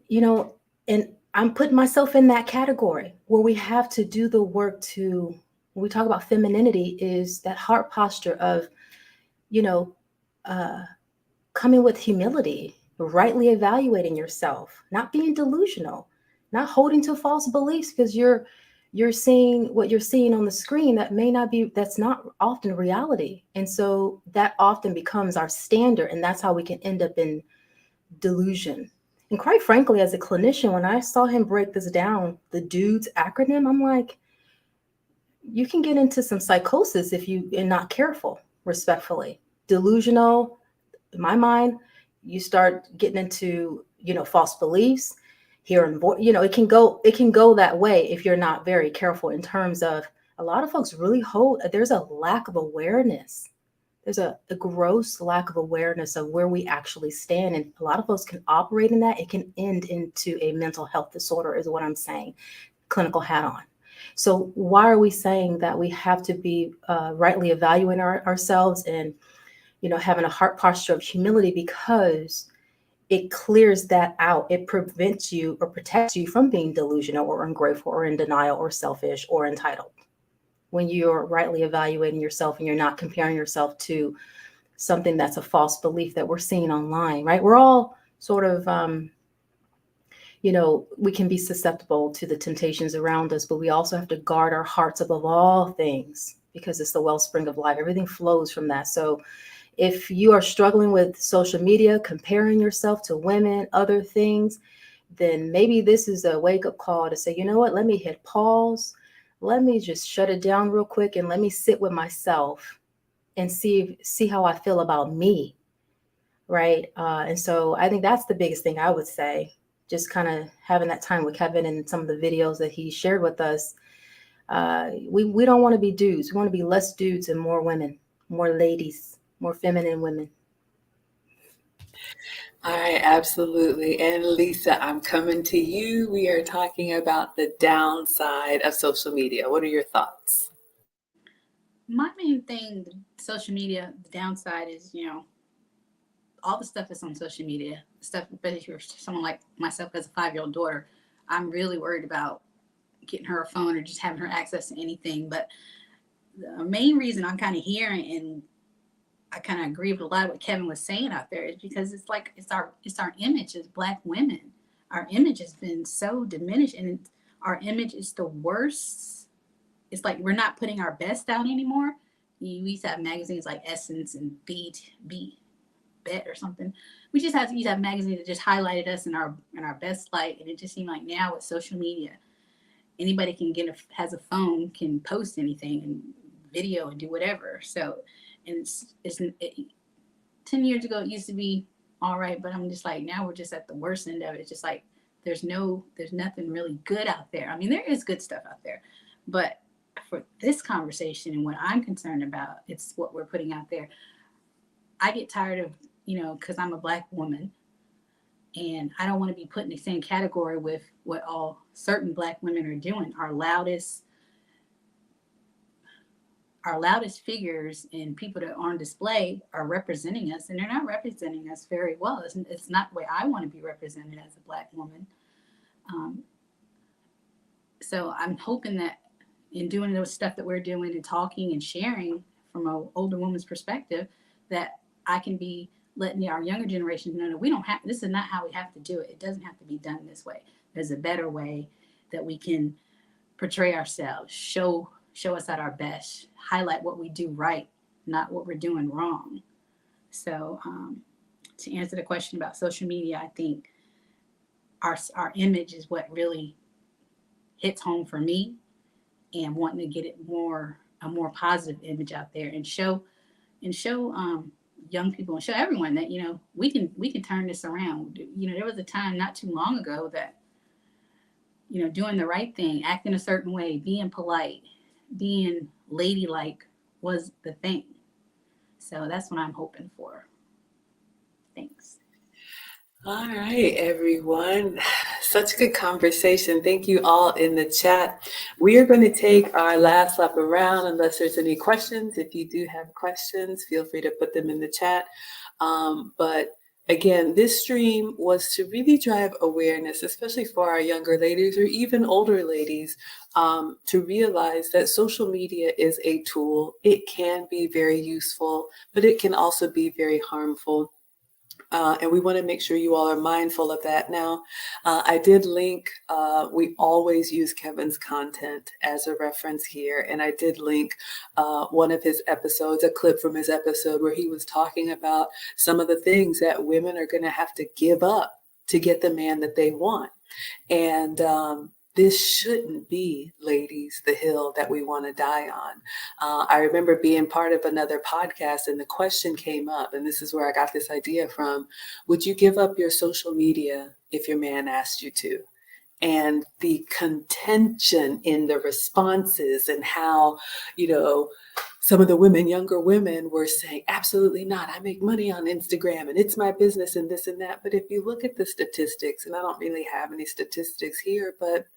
And I'm putting myself in that category where we have to do the work to, when we talk about femininity, is that heart posture of, coming with humility, rightly evaluating yourself, not being delusional, not holding to false beliefs because you're seeing what you're seeing on the screen that's not often reality. And so that often becomes our standard, and that's how we can end up in delusion. And quite frankly, as a clinician, when I saw him break this down, the DUDES acronym, I'm like, you can get into some psychosis if you're not careful, respectfully. Delusional, in my mind, you start getting into, false beliefs. here in, it can go that way if you're not very careful in terms of a lot of folks really there's a lack of awareness. There's a gross lack of awareness of where we actually stand. And a lot of folks can operate in that. It can end into a mental health disorder is what I'm saying, clinical hat on. So why are we saying that we have to be rightly evaluating ourselves and, having a heart posture of humility? Because it clears that out. It prevents you or protects you from being delusional or ungrateful or in denial or selfish or entitled. When you're rightly evaluating yourself and you're not comparing yourself to something that's a false belief that we're seeing online, right? We're all sort of, we can be susceptible to the temptations around us, but we also have to guard our hearts above all things because it's the wellspring of life. Everything flows from that. So if you are struggling with social media, comparing yourself to women, other things, then maybe this is a wake-up call to say, you know what, let me hit pause. Let me just shut it down real quick and let me sit with myself and see how I feel about me, right? And so I think that's the biggest thing I would say, just kind of having that time with Kevin and some of the videos that he shared with us. We don't want to be dudes. We want to be less dudes and more women, more ladies, more feminine women. All right, absolutely. And Lisa, I'm coming to you. We are talking about the downside of social media. What are your thoughts? My main thing, social media, the downside is, all the stuff that's on social media, stuff, but if you're someone like myself as a 5-year-old daughter, I'm really worried about getting her a phone or just having her access to anything. But the main reason I'm kind of hearing, and I kind of agree with a lot of what Kevin was saying out there, is because it's our image as Black women. Our image has been so diminished, and our image is the worst. It's like we're not putting our best out anymore. We used to have magazines like Essence and Bet or something. We just used to have magazines that just highlighted us in our best light, and it just seemed like now with social media, anybody has a phone, can post anything and video and do whatever. So, and 10 years ago it used to be all right, but I'm just like, now we're just at the worst end of it. It's just like there's nothing really good out there. I mean, there is good stuff out there, but for this conversation and what I'm concerned about, it's what we're putting out there. I get tired of, because I'm a Black woman, and I don't want to be put in the same category with what all certain Black women are doing. Our loudest figures and people that are on display are representing us, and they're not representing us very well. It's not the way I want to be represented as a Black woman. So I'm hoping that in doing those stuff that we're doing and talking and sharing from an older woman's perspective, that I can be letting our younger generations know that we don't have, this is not how we have to do it. It doesn't have to be done this way. There's a better way that we can portray ourselves, show us at our best, highlight what we do right, not what we're doing wrong. So to answer the question about social media, I think our image is what really hits home for me, and wanting to get a more positive image out there and show young people and show everyone that we can turn this around. There was a time not too long ago that doing the right thing, acting a certain way, being polite, being ladylike was the thing. So that's what I'm hoping for. Thanks. All right, everyone. Such a good conversation. Thank you all in the chat. We are going to take our last lap around unless there's any questions. If you do have questions, feel free to put them in the chat. But again, this stream was to really drive awareness, especially for our younger ladies or even older ladies, to realize that social media is a tool. It can be very useful, but it can also be very harmful. And we want to make sure you all are mindful of that. Now, I did link, we always use Kevin's content as a reference here. And I did link one of his episodes, a clip from his episode where he was talking about some of the things that women are going to have to give up to get the man that they want. And this shouldn't be, ladies, the hill that we want to die on. I remember being part of another podcast and the question came up, and this is where I got this idea from. Would you give up your social media if your man asked you to? and the contention in the responses, and how, some of the women, younger women, were saying, absolutely not. I make money on Instagram and it's my business and this and that. But if you look at the statistics, and I don't really have any statistics here, but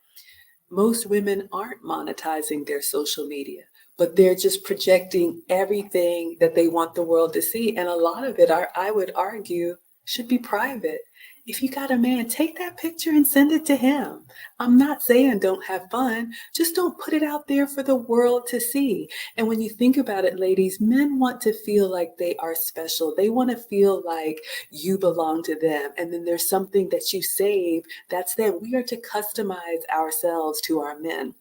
most women aren't monetizing their social media, but they're just projecting everything that they want the world to see. And a lot of it, I would argue, should be private. If you got a man, take that picture and send it to him. I'm not saying don't have fun, just don't put it out there for the world to see. And when you think about it, ladies, men want to feel like they are special. They want to feel like you belong to them. And then there's something that you save that's them. We are to customize ourselves to our men.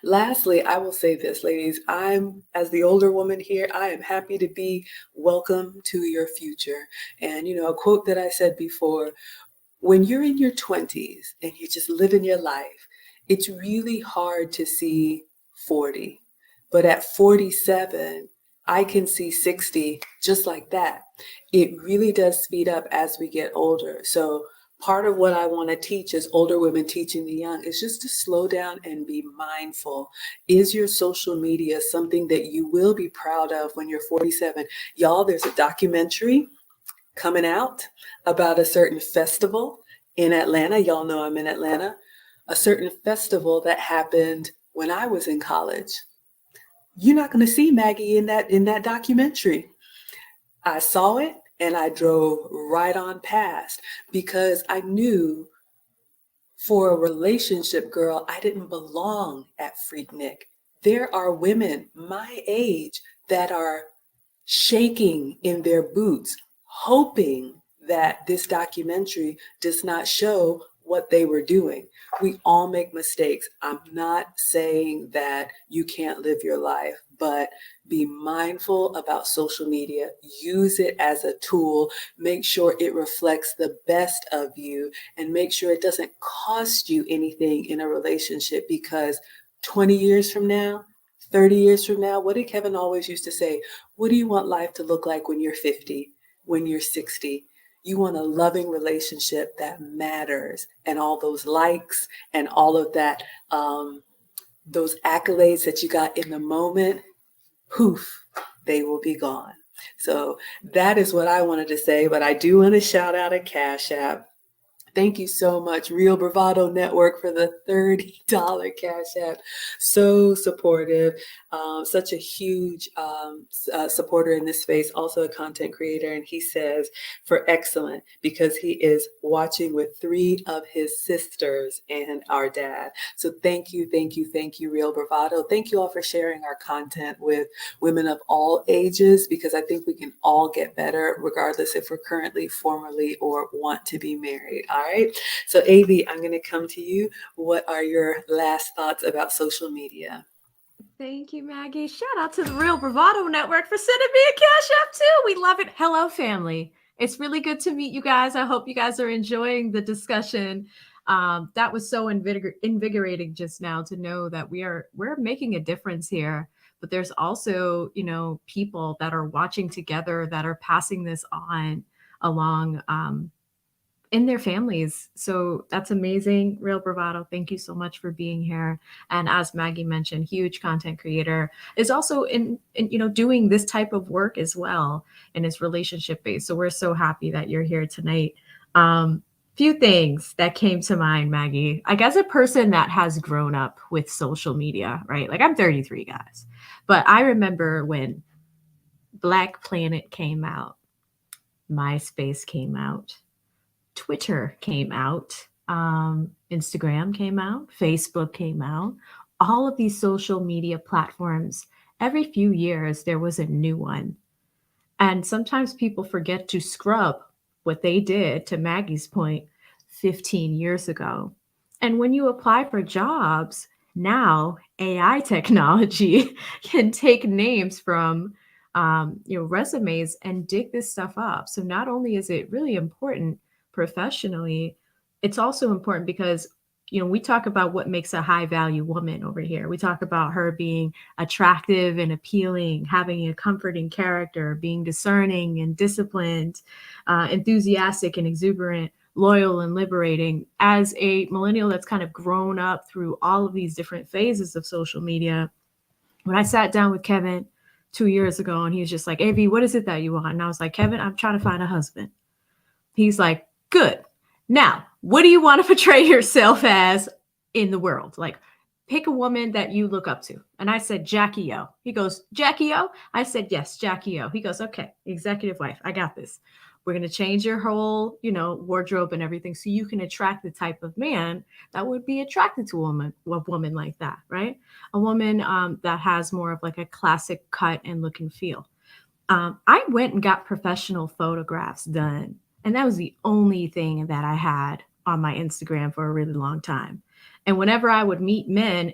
Lastly, I will say this, ladies, as the older woman here, I am happy to be welcome to your future. And, a quote that I said before, when you're in your 20s and you're just living your life, it's really hard to see 40. But at 47, I can see 60 just like that. It really does speed up as we get older. So part of what I want to teach as older women teaching the young is just to slow down and be mindful. Is your social media something that you will be proud of when you're 47? Y'all, there's a documentary coming out about a certain festival in Atlanta. Y'all know I'm in Atlanta. A certain festival that happened when I was in college. You're not going to see Maggie in that documentary. I saw it and I drove right on past because I knew for a relationship, girl, I didn't belong at Freaknik. There are women my age that are shaking in their boots, hoping that this documentary does not show what they were doing. We all make mistakes. I'm not saying that you can't live your life, but be mindful about social media. Use it as a tool. Make sure it reflects the best of you, and make sure it doesn't cost you anything in a relationship, because 20 years from now, 30 years from now, what did Kevin always used to say? What do you want life to look like when you're 50, when you're 60? You want a loving relationship that matters, and all those likes and all of that, those accolades that you got in the moment, poof, they will be gone. So that is what I wanted to say, but I do want to shout out a Cash App. Thank you so much, Real Bravado Network, for the $30 Cash App. So supportive, such a huge supporter in this space, also a content creator. And he says, for excellent, because he is watching with 3 of his sisters and our dad. So thank you, Real Bravado. Thank you all for sharing our content with women of all ages, because I think we can all get better, regardless if we're currently, formerly, or want to be married. All right. So AV, I'm going to come to you. What are your last thoughts about social media? Thank you, Maggie. Shout out to the Real Bravado Network for sending me a Cash App too. We love it. Hello, family. It's really good to meet you guys. I hope you guys are enjoying the discussion. That was so invigorating just now to know that we're making a difference here. But there's also, people that are watching together that are passing this on along in their families. So that's amazing. Real Bravado, thank you so much for being here. And as Maggie mentioned, huge content creator, is also in doing this type of work as well, and it's relationship based. So we're so happy that you're here tonight. Few things that came to mind, Maggie. Like, as a person that has grown up with social media, right? Like, I'm 33, guys. But I remember when Black Planet came out, MySpace came out, Twitter came out, Instagram came out, Facebook came out, all of these social media platforms. Every few years, there was a new one. And sometimes people forget to scrub what they did, to Maggie's point, 15 years ago. And when you apply for jobs, now AI technology can take names from resumes and dig this stuff up. So not only is it really important professionally, it's also important because we talk about what makes a high value woman over here. We talk about her being attractive and appealing, having a comforting character, being discerning and disciplined, enthusiastic and exuberant. loyal and liberating. As a millennial that's kind of grown up through all of these different phases of social media, when I sat down with Kevin 2 years ago and he was just like, AV, what is it that you want? And I was like, Kevin, I'm trying to find a husband. He's like, good. Now, what do you want to portray yourself as in the world? Like, pick a woman that you look up to. And I said, Jackie O. He goes, Jackie O? I said, yes, Jackie O. He goes, okay, executive wife. I got this. We're going to change your whole, wardrobe and everything so you can attract the type of man that would be attracted to a woman like that, right? A woman that has more of like a classic cut and look and feel. I went and got professional photographs done. And that was the only thing that I had on my Instagram for a really long time. And whenever I would meet men,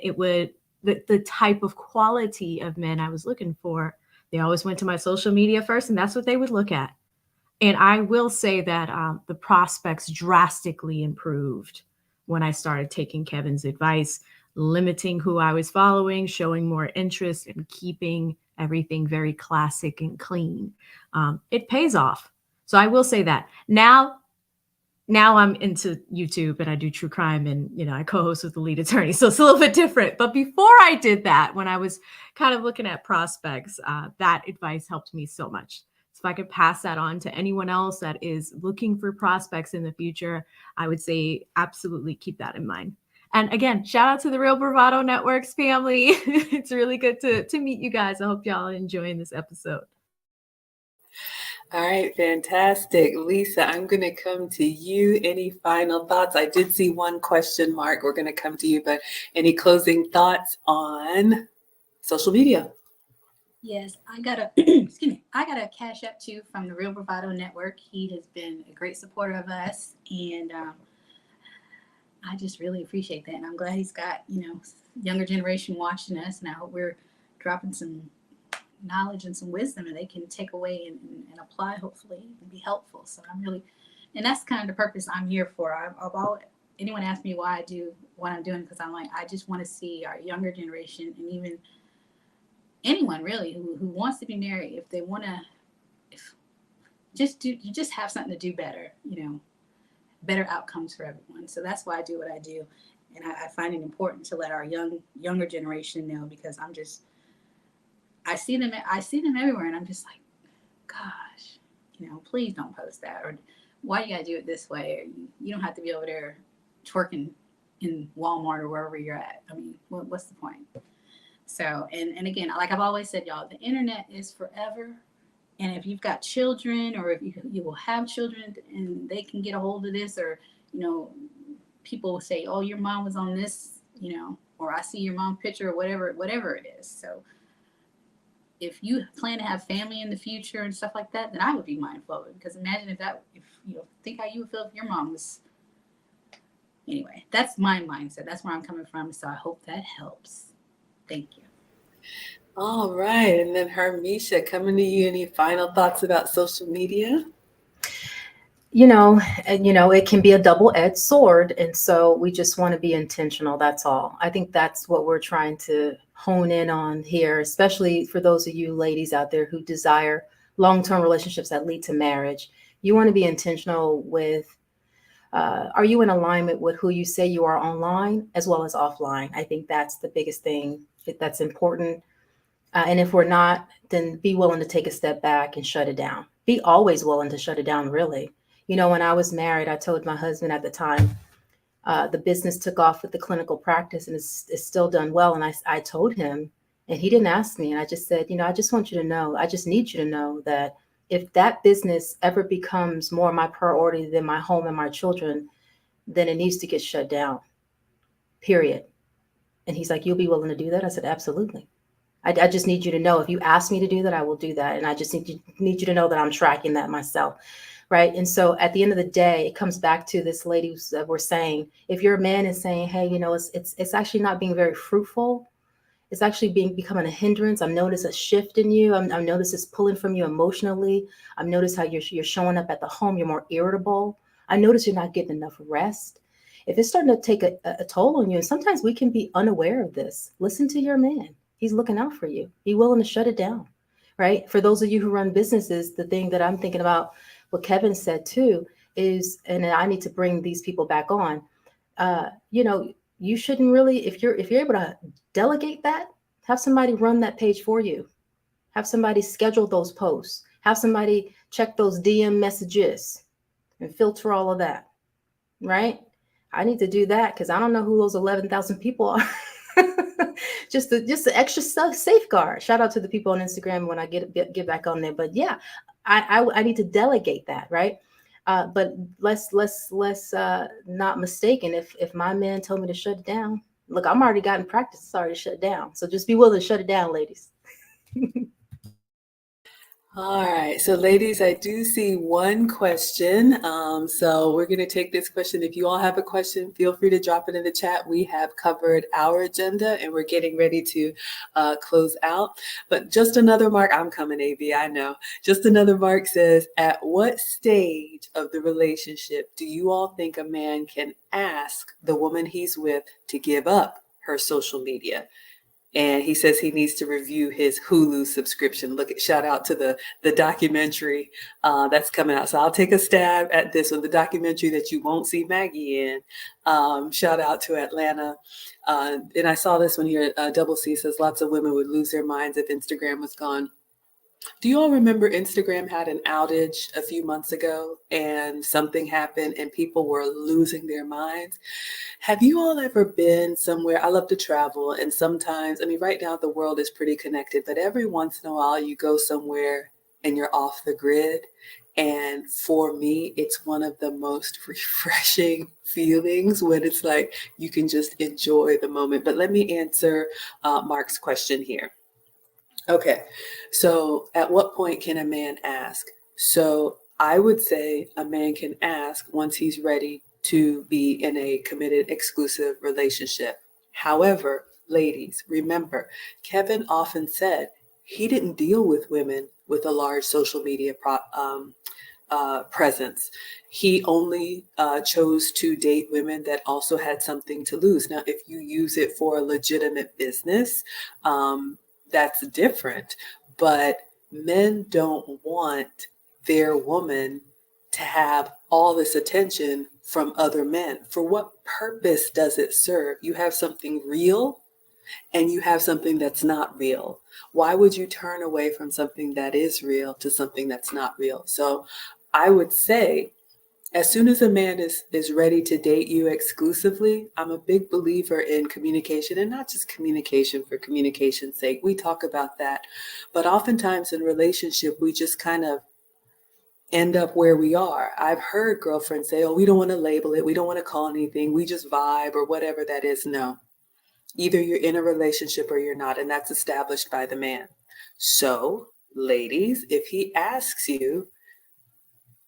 the type of quality of men I was looking for, they always went to my social media first, and that's what they would look at. And I will say that the prospects drastically improved when I started taking Kevin's advice, limiting who I was following, showing more interest, and keeping everything very classic and clean. It pays off. So I will say that. Now I'm into YouTube and I do true crime and, I co-host with the lead attorney. So it's a little bit different. But before I did that, when I was kind of looking at prospects, that advice helped me so much. So if I could pass that on to anyone else that is looking for prospects in the future, I would say absolutely keep that in mind. And again, shout out to the Real Bravado Networks family. It's really good to meet you guys. I hope y'all are enjoying this episode. All right, fantastic. Lisa, I'm going to come to you. Any final thoughts? I did see one question mark. We're going to come to you, but any closing thoughts on social media? Yes, I got a excuse me. I got a cash app too from the Real Bravado Network. He has been a great supporter of us, and I just really appreciate that. And I'm glad he's got younger generation watching us, and I hope we're dropping some knowledge and some wisdom and they can take away and apply, hopefully, and be helpful. So and that's kind of the purpose I'm here for. I've always, anyone asks me why I do what I'm doing, because I'm like, I just want to see our younger generation, and even anyone really who wants to be married, if they want to, you just have something to do better, better outcomes for everyone. So that's why I do what I do. And I find it important to let our younger generation know, because I see them everywhere, and I'm just like, gosh, please don't post that, or why you gotta do it this way, or you don't have to be over there twerking in Walmart or wherever you're at. I mean, what's the point? So, and again, like I've always said, y'all, the internet is forever, and if you've got children, or if you will have children, and they can get a hold of this, or people will say, oh, your mom was on this, or I see your mom picture, or whatever it is. So if you plan to have family in the future and stuff like that, then I would be mindful of it. Because imagine if think how you would feel if your mom was. Anyway, that's my mindset. That's where I'm coming from. So I hope that helps. Thank you. All right. And then Hermeisha, coming to you, any final thoughts about social media? It can be a double-edged sword. And so we just want to be intentional. That's all. I think that's what we're trying to hone in on here, especially for those of you ladies out there who desire long-term relationships that lead to marriage. You want to be intentional with, are you in alignment with who you say you are online as well as offline? I think that's the biggest thing that's important. And if we're not, then be willing to take a step back and shut it down. Be always willing to shut it down, really. When I was married, I told my husband at the time, the business took off with the clinical practice and it's still done well. And I told him, and he didn't ask me. And I just said, I just want you to know, I just need you to know that if that business ever becomes more my priority than my home and my children, then it needs to get shut down, period. And he's like, you'll be willing to do that? I said, absolutely. I just need you to know, if you ask me to do that, I will do that. And I just need you to know that I'm tracking that myself. Right. And so at the end of the day, it comes back to this lady that we're saying, if your man is saying, hey, it's actually not being very fruitful. It's actually becoming a hindrance. I've noticed a shift in you. I've noticed it's pulling from you emotionally. I've noticed how you're showing up at the home. You're more irritable. I notice you're not getting enough rest. If it's starting to take a toll on you, and sometimes we can be unaware of this, listen to your man. He's looking out for you. Be willing to shut it down. Right. For those of you who run businesses, the thing that I'm thinking about, what Kevin said too, is, and I need to bring these people back on. You know, you shouldn't really, if you're able to delegate that, have somebody run that page for you. Have somebody schedule those posts. Have somebody check those DM messages and filter all of that, right? I need to do that because I don't know who those 11,000 people are. just the extra stuff, safeguard. Shout out to the people on Instagram when I get back on there. But yeah, I need to delegate that, right? But let's not mistaken. If my man told me to shut it down, look, I'm already got in practice. It's already shut down. So just be willing to shut it down, ladies. All right, so ladies, I do see one question. So we're going to take this question. If you all have a question, feel free to drop it in the chat. We have covered our agenda and we're getting ready to close out. But just another mark, I'm coming, AV, I know. Just another mark says, at what stage of the relationship do you all think a man can ask the woman he's with to give up her social media? And he says he needs to review his Hulu subscription. Shout out to the documentary that's coming out. So I'll take a stab at this one, the documentary that you won't see Maggie in. Shout out to Atlanta. And I saw this one here. Double C says lots of women would lose their minds if Instagram was gone. Do you all remember Instagram had an outage a few months ago and something happened and people were losing their minds? Have you all ever been somewhere? I love to travel, and sometimes, I mean, right now the world is pretty connected, but every once in a while you go somewhere and you're off the grid. And for me, it's one of the most refreshing feelings when it's like you can just enjoy the moment. But let me answer Mark's question here. Okay, so at what point can a man ask? So I would say a man can ask once he's ready to be in a committed, exclusive relationship. However, ladies, remember, Kevin often said he didn't deal with women with a large social media presence. He only chose to date women that also had something to lose. Now, if you use it for a legitimate business, that's different. But men don't want their woman to have all this attention from other men. For what purpose does it serve? You have something real and you have something that's not real. Why would you turn away from something that is real to something that's not real? So I would say, as soon as a man is ready to date you exclusively, I'm a big believer in communication, and not just communication for communication's sake. We talk about that. But oftentimes in relationship, we just kind of end up where we are. I've heard girlfriends say, oh, we don't want to label it. We don't want to call anything. We just vibe or whatever that is. No, either you're in a relationship or you're not, and that's established by the man. So ladies, if he asks you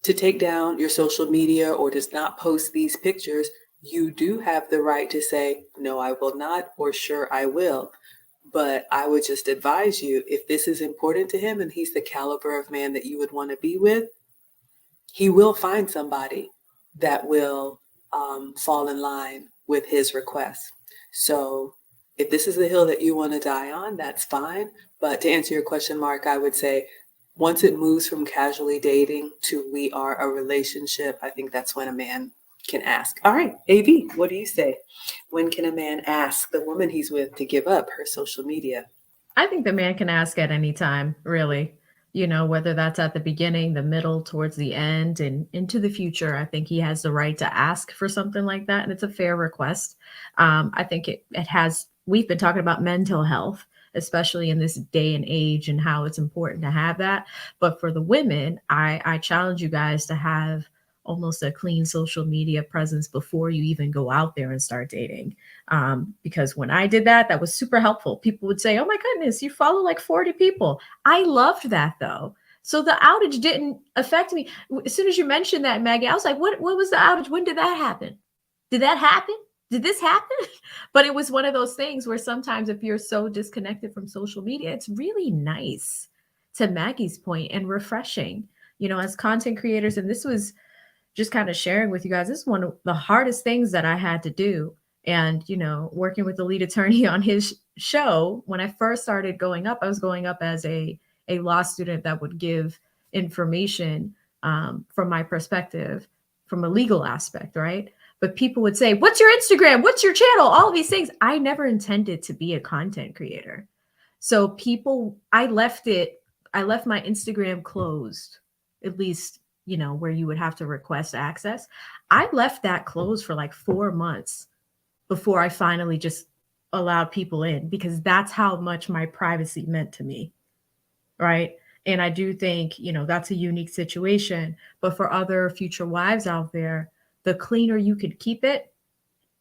to take down your social media or does not post these pictures, you do have the right to say, no, I will not, or sure, I will. But I would just advise you, if this is important to him and he's the caliber of man that you would want to be with, he will find somebody that will fall in line with his request. So if this is the hill that you want to die on, that's fine. But to answer your question, Mark, I would say once it moves from casually dating to we are a relationship, I think that's when a man can ask. All right, AV, what do you say? When can a man ask the woman he's with to give up her social media? I think the man can ask at any time, really. You know, whether that's at the beginning, the middle, towards the end, and into the future. I think he has the right to ask for something like that, and it's a fair request. I think it has. We've been talking about mental health, especially in this day and age, and how it's important to have that. But for the women, I challenge you guys to have almost a clean social media presence before you even go out there and start dating. Because when I did that, that was super helpful. People would say, oh my goodness, you follow like 40 people. I loved that though. So the outage didn't affect me. As soon as you mentioned that, Maggie, I was like, what was the outage? When did that happen? Did that happen? Did this happen? But it was one of those things where sometimes if you're so disconnected from social media, it's really nice, to Maggie's point, and refreshing, you know, as content creators. And this was just kind of sharing with you guys, this is one of the hardest things that I had to do. And, you know, working with the lead attorney on his show, when I first started going up, I was going up as a law student that would give information from my perspective from a legal aspect, right? But people would say, what's your Instagram? What's your channel? All of these things. I never intended to be a content creator. So I left my Instagram closed, at least, where you would have to request access. I left that closed for like 4 months before I finally just allowed people in, because that's how much my privacy meant to me. Right. And I do think, that's a unique situation. But for other future wives out there, the cleaner you could keep it,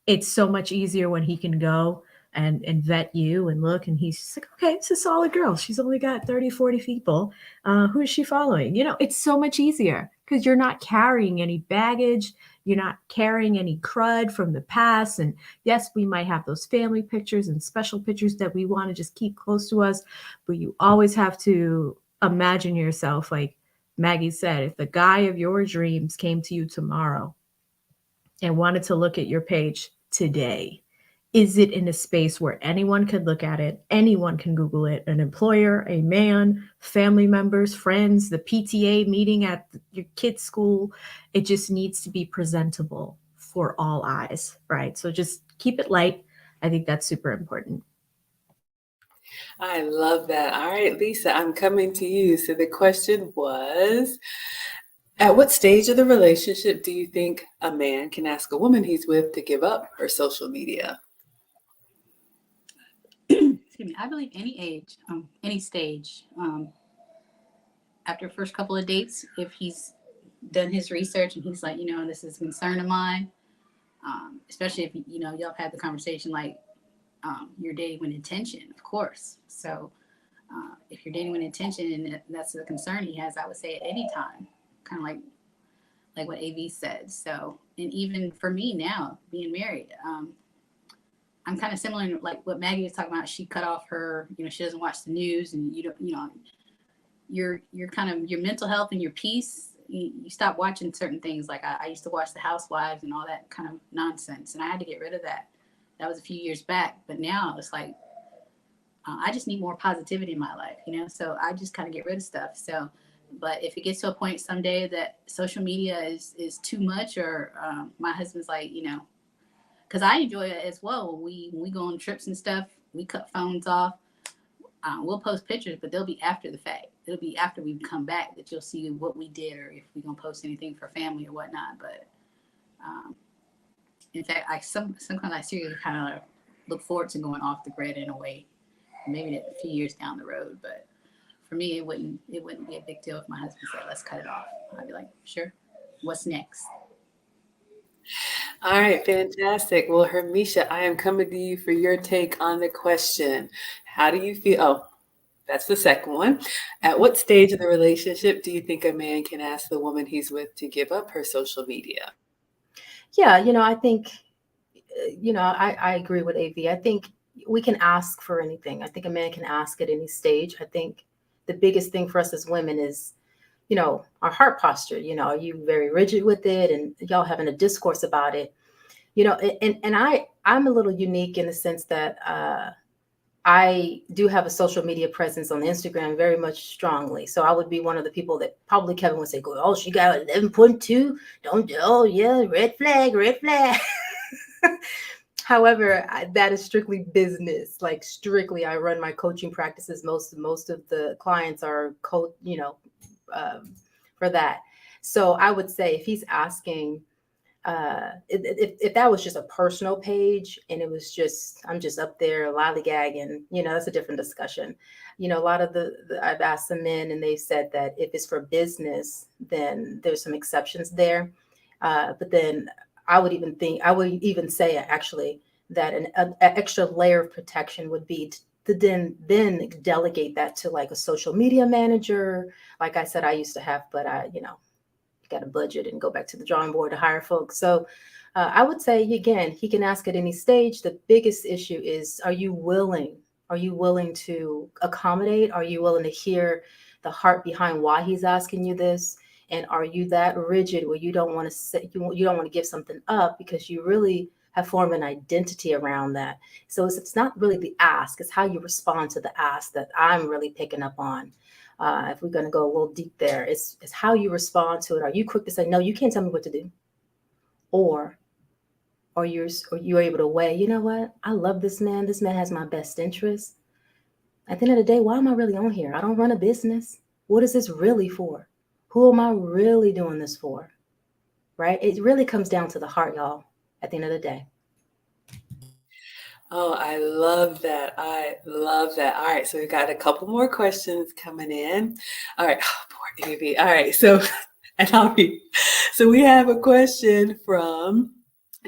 it's so much easier when he can go and vet you and look, and he's just like, okay, it's a solid girl. She's only got 30, 40 people. Who is she following? It's so much easier because you're not carrying any baggage. You're not carrying any crud from the past. And yes, we might have those family pictures and special pictures that we want to just keep close to us, but you always have to imagine yourself, like Maggie said, if the guy of your dreams came to you tomorrow and wanted to look at your page today, is it in a space where anyone could look at it? Anyone can Google it. An employer, a man, family members, friends, the PTA meeting at your kid's school. It just needs to be presentable for all eyes, right? So just keep it light. I think that's super important. I love that. All right, Lisa, I'm coming to you. So the question was, at what stage of the relationship do you think a man can ask a woman he's with to give up her social media? Excuse me. I believe any age, any stage. After the first couple of dates, if he's done his research and he's like, this is a concern of mine, especially if, y'all have had the conversation like you're dating with intention, of course. So if you're dating with intention and that's the concern he has, I would say at any time, kind of like what AV said. So, and even for me now, being married, I'm kind of similar, like what Maggie was talking about. She cut off her, she doesn't watch the news, and your kind of your mental health and your peace. You stop watching certain things. Like I used to watch The Housewives and all that kind of nonsense, and I had to get rid of that. That was a few years back, but now it's like I just need more positivity in my life, So I just kind of get rid of stuff. So, but if it gets to a point someday that social media is too much, or my husband's like, because I enjoy it as well. When we go on trips and stuff, we cut phones off. We'll post pictures, but they'll be after the fact. It'll be after we come back that you'll see what we did, or if we're gonna post anything for family or whatnot. But in fact, sometimes I seriously kind of look forward to going off the grid in a way, maybe a few years down the road. But for me, it wouldn't be a big deal if my husband said, "Let's cut it off." I'd be like, "Sure. What's next?" All right, fantastic. Well, Hermeisha, I am coming to you for your take on the question. How do you feel? Oh, that's the second one. At what stage of the relationship do you think a man can ask the woman he's with to give up her social media? Yeah, I think, I agree with AV. I think we can ask for anything. I think a man can ask at any stage. I think the biggest thing for us as women is, our heart posture. Are you very rigid with it, and y'all having a discourse about it? And I'm a little unique in the sense that I do have a social media presence on Instagram very much strongly. So I would be one of the people that probably Kevin would say, "Oh, she got 11.2. Don't, oh yeah, red flag, red flag." However, that is strictly business. Like strictly, I run my coaching practices. Most of the clients are for that. So I would say if he's asking, if that was just a personal page and it was just, I'm just up there lollygagging, that's a different discussion. A lot of I've asked some men and they've said that if it's for business, then there's some exceptions there. But then I would even say actually that an extra layer of protection would be to then delegate that to like a social media manager. Like I said, I used to have, but got a budget and go back to the drawing board to hire folks. So I would say, again, he can ask at any stage. The biggest issue is, are you willing? Are you willing to accommodate? Are you willing to hear the heart behind why he's asking you this? And are you that rigid where you don't want to say, you don't want to give something up because you really have formed an identity around that? So it's not really the ask, it's how you respond to the ask that I'm really picking up on. If we're going to go a little deep there, it's how you respond to it. Are you quick to say, no, you can't tell me what to do? or you're able to weigh, you know what? I love this man. This man has my best interest. At the end of the day, why am I really on here? I don't run a business. What is this really for? Who am I really doing this for? Right? It really comes down to the heart, y'all, at the end of the day. Oh, I love that. I love that. All right, so we got a couple more questions coming in. All right, oh, poor Evie. All right, so and I'll be. So we have a question from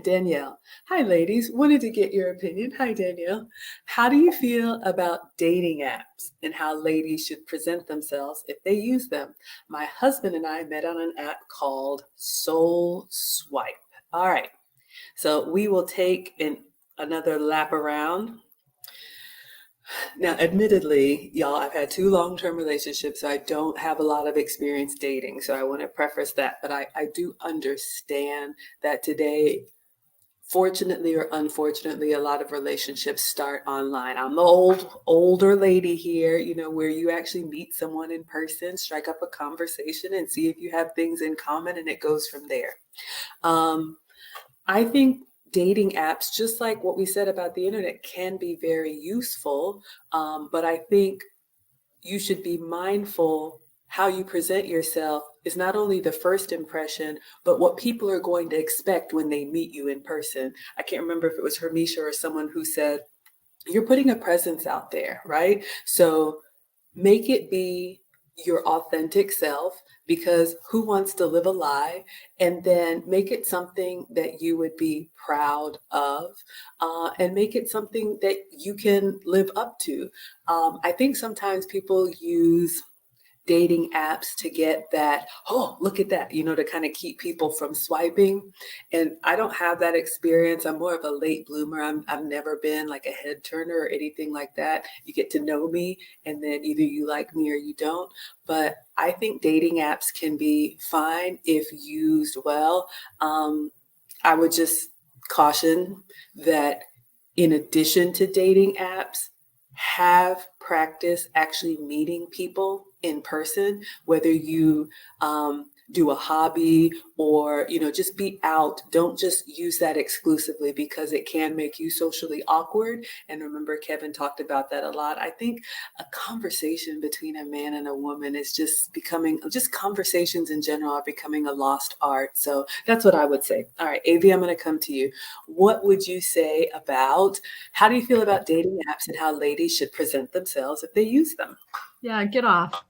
Danielle. Hi, ladies. Wanted to get your opinion. Hi, Danielle. How do you feel about dating apps and how ladies should present themselves if they use them? My husband and I met on an app called Soul Swipe. All right. So we will take another lap around. Now, admittedly, y'all, I've had 2 long-term relationships, so I don't have a lot of experience dating. So I want to preface that, but I do understand that today, fortunately or unfortunately, a lot of relationships start online. I'm the older lady here, where you actually meet someone in person, strike up a conversation and see if you have things in common, and it goes from there. I think dating apps, just like what we said about the internet, can be very useful. But I think you should be mindful how you present yourself is not only the first impression, but what people are going to expect when they meet you in person. I can't remember if it was Hermeisha or someone who said, you're putting a presence out there, right? So make it be your authentic self, because who wants to live a lie? And then make it something that you would be proud of, and make it something that you can live up to. I think sometimes people use dating apps to get that, oh, look at that, to kind of keep people from swiping. And I don't have that experience. I'm more of a late bloomer. I've never been like a head turner or anything like that. You get to know me and then either you like me or you don't. But I think dating apps can be fine if used well. I would just caution that in addition to dating apps, have practice actually meeting people in person, whether you do a hobby or, just be out. Don't just use that exclusively, because it can make you socially awkward. And remember, Kevin talked about that a lot. I think a conversation between a man and a woman is just conversations in general are becoming a lost art. So that's what I would say. All right, Avi, I'm going to come to you. What would you say about, how do you feel about dating apps and how ladies should present themselves if they use them? Yeah, get off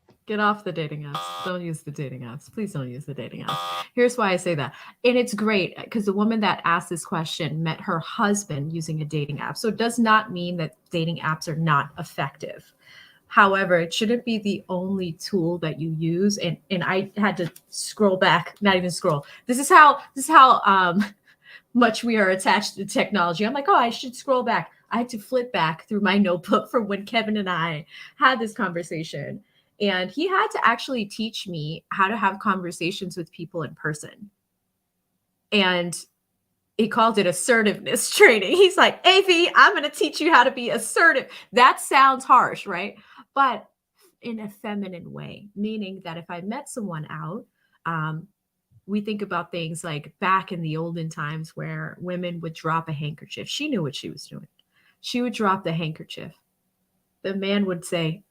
the dating apps. Don't use the dating apps. Please don't use the dating apps. Here's why I say that. And it's great because the woman that asked this question met her husband using a dating app. So it does not mean that dating apps are not effective. However, it shouldn't be the only tool that you use. And I had to scroll back, not even scroll. This is how much we are attached to technology. I'm like, oh, I should scroll back. I had to flip back through my notebook from when Kevin and I had this conversation. And he had to actually teach me how to have conversations with people in person. And he called it assertiveness training. He's like, Avi, I'm going to teach you how to be assertive. That sounds harsh, right? But in a feminine way, meaning that if I met someone out, we think about things like back in the olden times where women would drop a handkerchief. She knew what she was doing. She would drop the handkerchief. The man would say,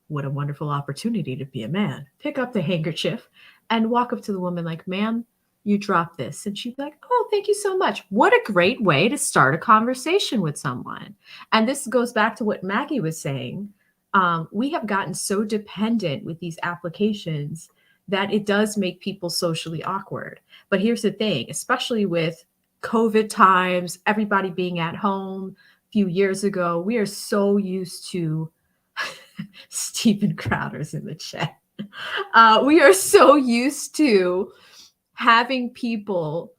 what a wonderful opportunity to be a man. Pick up the handkerchief and walk up to the woman like, ma'am, you dropped this. And she'd be like, oh, thank you so much. What a great way to start a conversation with someone. And this goes back to what Maggie was saying. We have gotten so dependent with these applications that it does make people socially awkward. But here's the thing, especially with COVID times, everybody being at home a few years ago, we are so used to Stephen Crowder's in the chat. We are so used to having people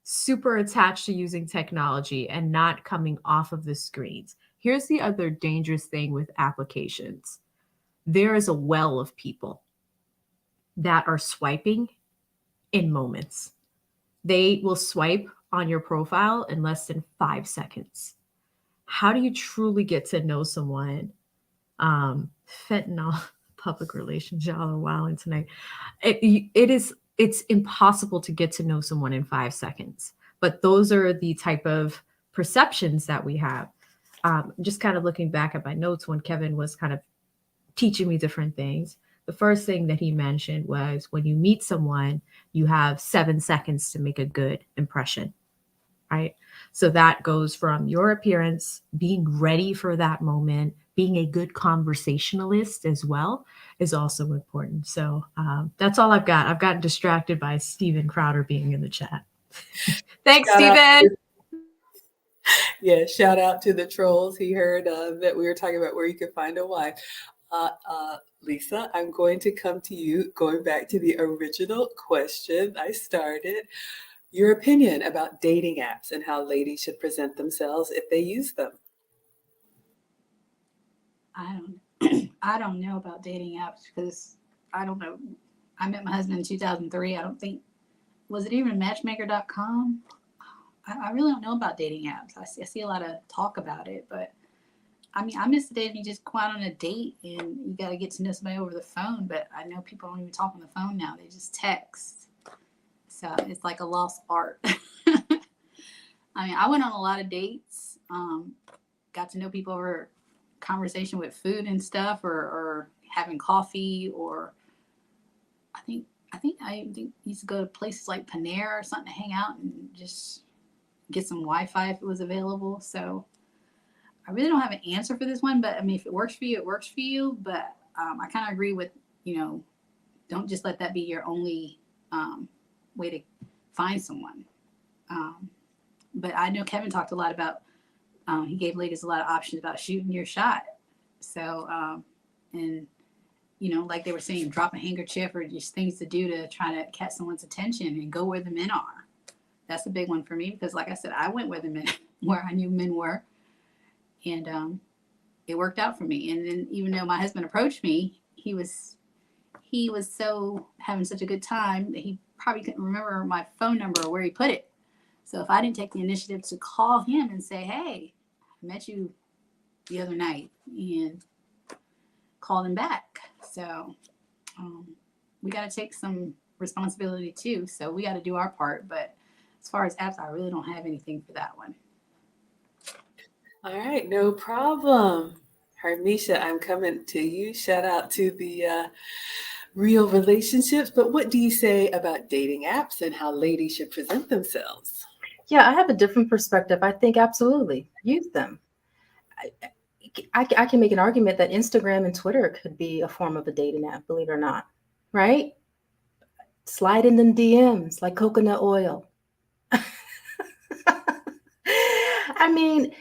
super attached to using technology and not coming off of the screens. Here's the other dangerous thing with applications. There is a well of people that are swiping in moments. They will swipe on your profile in less than 5 seconds. How do you truly get to know someone? Fentanyl, public relations, y'all are wilding tonight. It's impossible to get to know someone in 5 seconds. But those are the type of perceptions that we have. Just kind of looking back at my notes when Kevin was kind of teaching me different things, the first thing that he mentioned was when you meet someone, you have 7 seconds to make a good impression, right? So that goes from your appearance, being ready for that moment, being a good conversationalist as well is also important. So that's all I've got. I've gotten distracted by Steven Crowder being in the chat. Thanks, Shout out Steven. Yeah, shout out to the trolls. He heard that we were talking about where you could find a wife. Lisa, I'm going to come to you, going back to the original question I started. Your opinion about dating apps and how ladies should present themselves if they use them. I don't know about dating apps because I don't know. I met my husband in 2003. I don't think, was it even matchmaker.com? I really don't know about dating apps. I see a lot of talk about it, but I mean, I miss the days when you just go out on a date and you got to get to know somebody over the phone. But I know people don't even talk on the phone now; they just text. So it's like a lost art. I mean, I went on a lot of dates. Got to know people over conversation with food and stuff, or having coffee, or I think I used to go to places like Panera or something to hang out and just get some Wi-Fi if it was available. So I really don't have an answer for this one, but I mean, if it works for you, it works for you. But I kind of agree with, don't just let that be your only way to find someone. But I know Kevin talked a lot about, he gave ladies a lot of options about shooting your shot. So, and, like they were saying, drop a handkerchief or just things to do to try to catch someone's attention and go where the men are. That's a big one for me because, like I said, I went where the men, where I knew men were. And it worked out for me. And then even though my husband approached me, he was so having such a good time that he probably couldn't remember my phone number or where he put it. So if I didn't take the initiative to call him and say, hey, I met you the other night, and call him back. So we got to take some responsibility too. So we got to do our part. But as far as apps, I really don't have anything for that one. All right, no problem. Hermeisha, I'm coming to you. Shout out to the real relationships. But what do you say about dating apps and how ladies should present themselves? Yeah, I have a different perspective. I think absolutely use them. I can make an argument that Instagram and Twitter could be a form of a dating app, believe it or not, right? Slide in them DMs like coconut oil. I mean,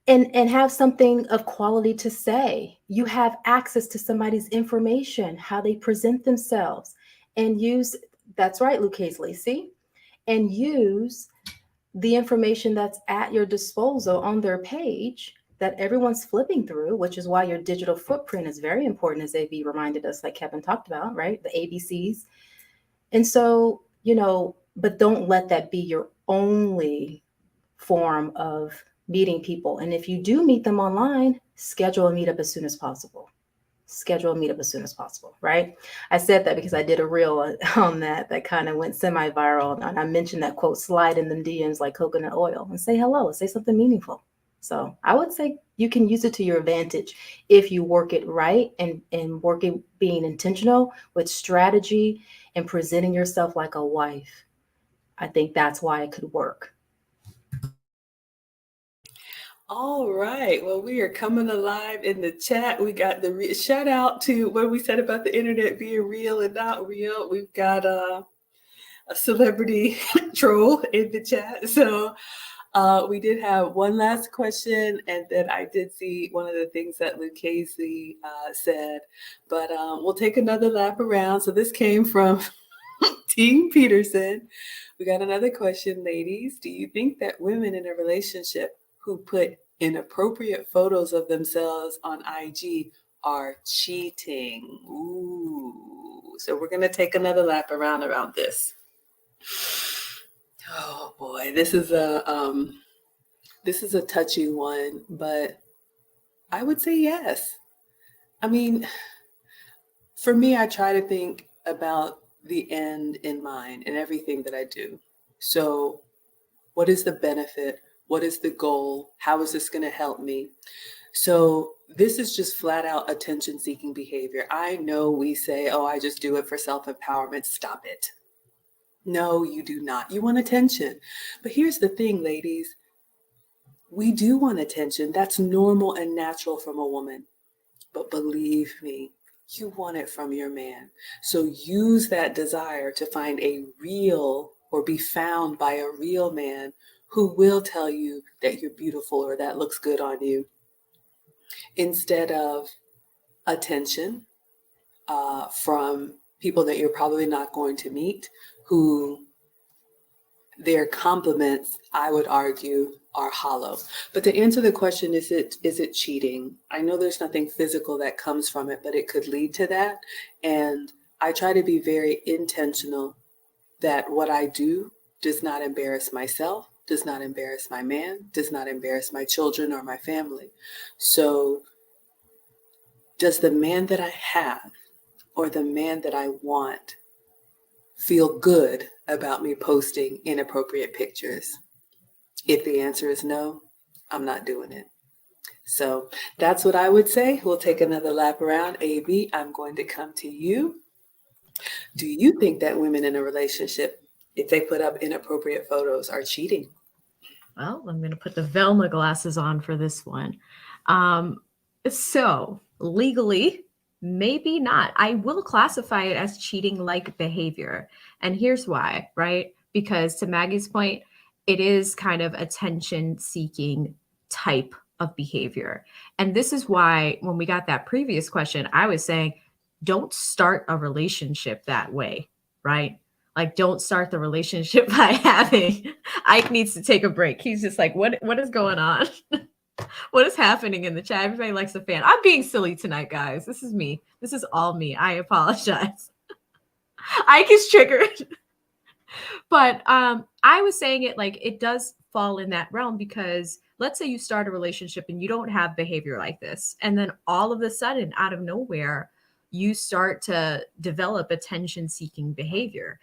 and have something of quality to say. You have access to somebody's information, how they present themselves, and use, that's right, Lucas Lacey, and use the information that's at your disposal on their page that everyone's flipping through, which is why your digital footprint is very important, as AB reminded us, like Kevin talked about, right? The ABCs. And so, but don't let that be your only form of meeting people. And if you do meet them online, schedule a meetup as soon as possible. Right? I said that because I did a reel on that kind of went semi-viral. And I mentioned that quote, slide in them DMs like coconut oil and say hello, say something meaningful. So I would say you can use it to your advantage if you work it right and work it being intentional with strategy and presenting yourself like a wife. I think that's why it could work. All right. Well, we are coming alive in the chat. We got the shout out to what we said about the internet being real and not real. We've got a celebrity troll in the chat. So we did have one last question, and then I did see one of the things that Lucchese said, but we'll take another lap around. So this came from Team Peterson. We got another question, ladies. Do you think that women in a relationship who put inappropriate photos of themselves on IG are cheating? Ooh. So we're going to take another lap around this. Oh boy, this is a touchy one, but I would say yes. I mean, for me, I try to think about the end in mind in everything that I do. So What is the benefit? What is the goal? How is this going to help me? So this is just flat out attention seeking behavior. I know we say, oh, I just do it for self-empowerment. Stop it. No, you do not. You want attention. But here's the thing, ladies. We do want attention. That's normal and natural from a woman. But believe me, you want it from your man. So use that desire to find a real or be found by a real man who will tell you that you're beautiful or that looks good on you, instead of attention from people that you're probably not going to meet, who their compliments, I would argue, are hollow. But to answer the question, is it cheating? I know there's nothing physical that comes from it, but it could lead to that. And I try to be very intentional that what I do does not embarrass myself, does not embarrass my man, does not embarrass my children or my family. So does the man that I have or the man that I want feel good about me posting inappropriate pictures? If the answer is no, I'm not doing it. So that's what I would say. We'll take another lap around. AB, I'm going to come to you. Do you think that women in a relationship, if they put up inappropriate photos, are cheating? Well, I'm going to put the Velma glasses on for this one. So legally, maybe not. I will classify it as cheating-like behavior. And here's why, right? Because to Maggie's point, it is kind of attention-seeking type of behavior. And this is why when we got that previous question, I was saying, don't start a relationship that way, right? Like, don't start the relationship by having Ike needs to take a break. He's just like, what is going on? What is happening in the chat? Everybody likes a fan. I'm being silly tonight, guys. This is me. This is all me. I apologize. Ike is triggered. But I was saying it like it does fall in that realm, because let's say you start a relationship and you don't have behavior like this. And then all of a sudden, out of nowhere, you start to develop attention-seeking behavior.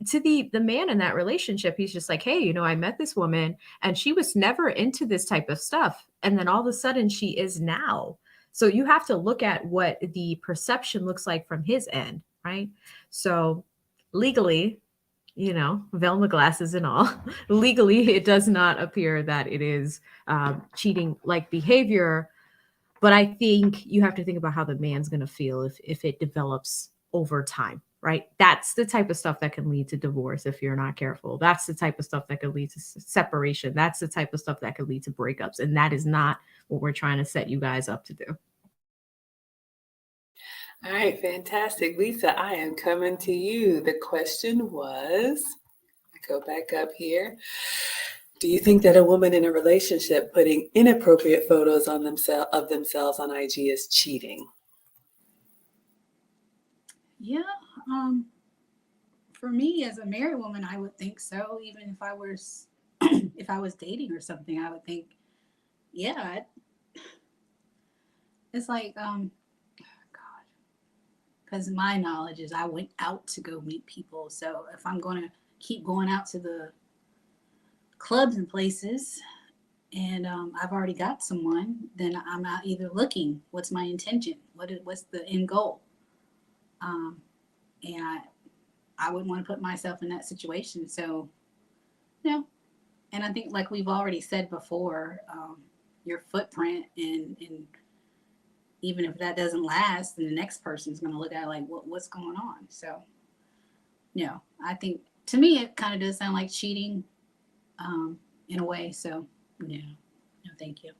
To the man in that relationship, he's just like, hey, I met this woman and she was never into this type of stuff. And then all of a sudden she is now. So you have to look at what the perception looks like from his end, right? So legally, Velma glasses and all, legally, it does not appear that it is cheating like behavior. But I think you have to think about how the man's going to feel if it develops over time, right? That's the type of stuff that can lead to divorce if you're not careful. That's the type of stuff that could lead to separation. That's the type of stuff that could lead to breakups. And that is not what we're trying to set you guys up to do. All right, fantastic. Lisa, I am coming to you. The question was, go back up here. Do you think that a woman in a relationship putting inappropriate photos on themselves on IG is cheating? Yeah. For me as a married woman, I would think so. Even if I was if I was dating or something, I would think, yeah. It's like, God, because my knowledge is I went out to go meet people. So if I'm going to keep going out to the clubs and places and I've already got someone, then I'm out either looking, what's my intention? What's the end goal? And I wouldn't want to put myself in that situation. So, no. And I think, like we've already said before, your footprint and even if that doesn't last, then the next person's going to look at it like, what's going on? So, no, I think to me, it kind of does sound like cheating in a way. So, no, thank you.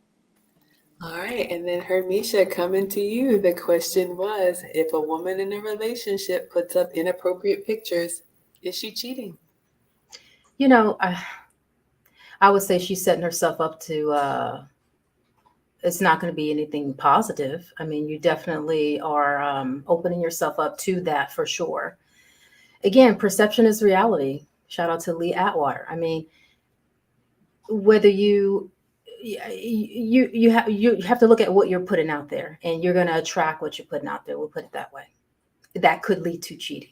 All right. And then Hermeisha, coming to you. The question was, if a woman in a relationship puts up inappropriate pictures, is she cheating? I would say she's setting herself up to, it's not going to be anything positive. I mean, you definitely are opening yourself up to that for sure. Again, perception is reality. Shout out to Lee Atwater. I mean, whether you have to look at what you're putting out there, and you're going to attract what you're putting out there. We'll put it that way. That could lead to cheating.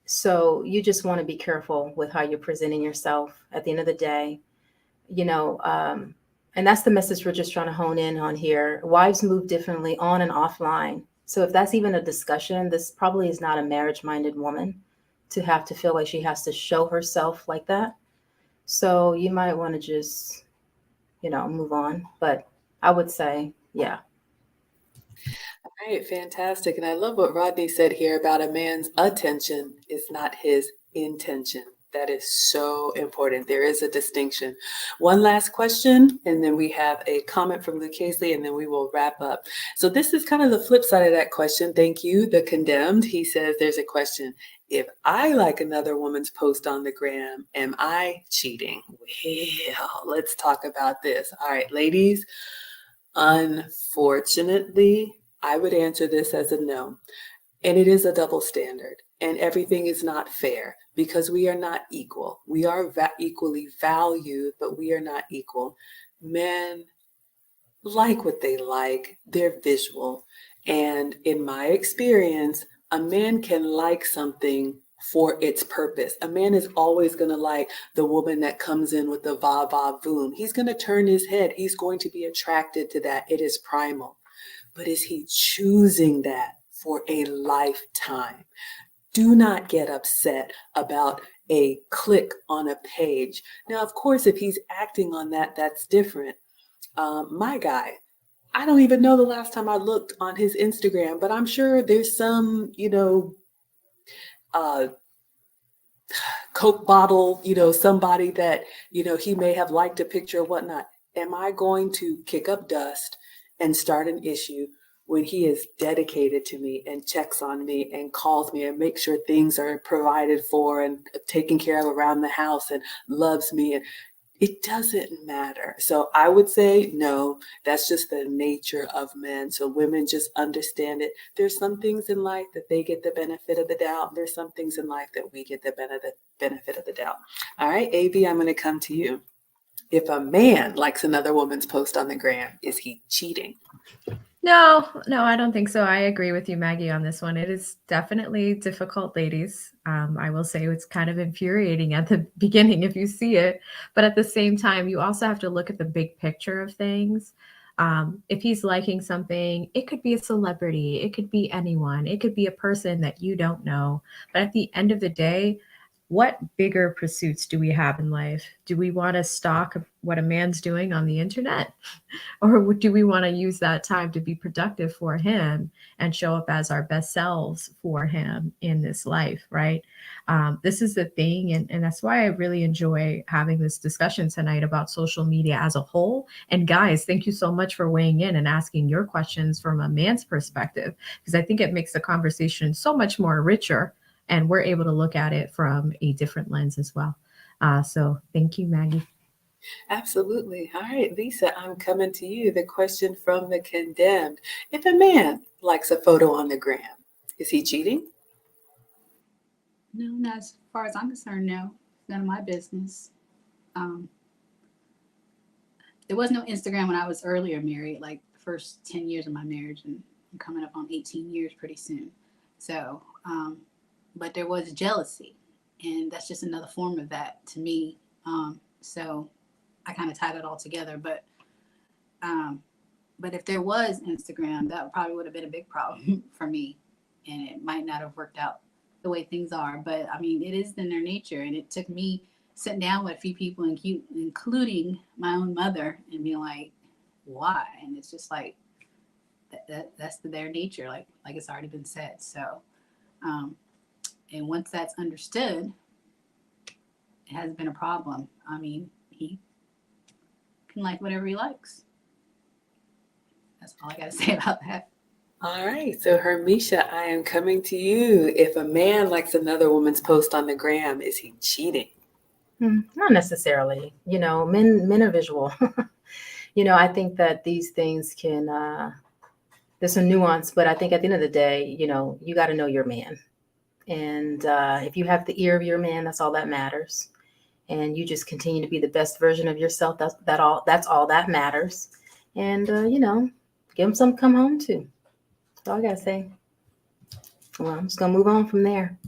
So you just want to be careful with how you're presenting yourself at the end of the day, you know, and that's the message we're just trying to hone in on here. Wives move differently on and offline. So if that's even a discussion, this probably is not a marriage minded woman to have to feel like she has to show herself like that. So you might want to just, move on. But I would say, yeah. All right, fantastic. And I love what Rodney said here about a man's attention is not his intention. That is so important. There is a distinction. One last question, and then we have a comment from Lucchese, and then we will wrap up. So this is kind of the flip side of that question. Thank you, the condemned. He says there's a question. If I like another woman's post on the gram, am I cheating? Well, let's talk about this. All right, ladies, unfortunately, I would answer this as a no. And it is a double standard. And everything is not fair because we are not equal. We are equally valued, but we are not equal. Men like what they like, they're visual. And in my experience, a man can like something for its purpose. A man is always going to like the woman that comes in with the va va voom. He's going to turn his head. He's going to be attracted to that. It is primal. But is he choosing that for a lifetime? Do not get upset about a click on a page. Now, of course, if he's acting on that, that's different. My guy, I don't even know the last time I looked on his Instagram, but I'm sure there's some, Coke bottle, somebody that, he may have liked a picture or whatnot. Am I going to kick up dust and start an issue when he is dedicated to me and checks on me and calls me and makes sure things are provided for and taken care of around the house and loves me? And it doesn't matter. So I would say no, that's just the nature of men. So women just understand it. There's some things in life that they get the benefit of the doubt. There's some things in life that we get the benefit of the doubt. All right, AV, I'm going to come to you. If a man likes another woman's post on the gram, is he cheating? No, I don't think so. I agree with you, Maggie, on this one. It is definitely difficult, ladies. I will say it's kind of infuriating at the beginning if you see it, but at the same time, you also have to look at the big picture of things. If he's liking something, it could be a celebrity, it could be anyone, it could be a person that you don't know. But at the end of the day, what bigger pursuits do we have in life? Do we want to stalk what a man's doing on the internet? Or do we want to use that time to be productive for him and show up as our best selves for him in this life, right? This is the thing. And that's why I really enjoy having this discussion tonight about social media as a whole. And guys, thank you so much for weighing in and asking your questions from a man's perspective, because I think it makes the conversation so much more richer. And we're able to look at it from a different lens as well. So thank you, Maggie. Absolutely. All right, Lisa, I'm coming to you. The question from the condemned. If a man likes a photo on the gram, is he cheating? No, not as far as I'm concerned, no. None of my business. There was no Instagram when I was earlier married, like the first 10 years of my marriage, and I'm coming up on 18 years pretty soon. So, but there was jealousy, and that's just another form of that to me. So I kind of tied it all together. But if there was Instagram, that probably would have been a big problem for me, and it might not have worked out the way things are. But I mean, it is in their nature, and it took me sitting down with a few people, including my own mother, and being like, "Why?" And it's just like that's their nature, like it's already been said. So, and once that's understood, it hasn't been a problem. I mean, he can like whatever he likes. That's all I got to say about that. All right. So, Hermeisha, I am coming to you. If a man likes another woman's post on the gram, is he cheating? Not necessarily. Men are visual. I think that these things can, there's some nuance, but I think at the end of the day, you got to know your man. And if you have the ear of your man, that's all that matters. And you just continue to be the best version of yourself. That's all that matters. And, give him something to come home to. That's all I got to say. Well, I'm just going to move on from there.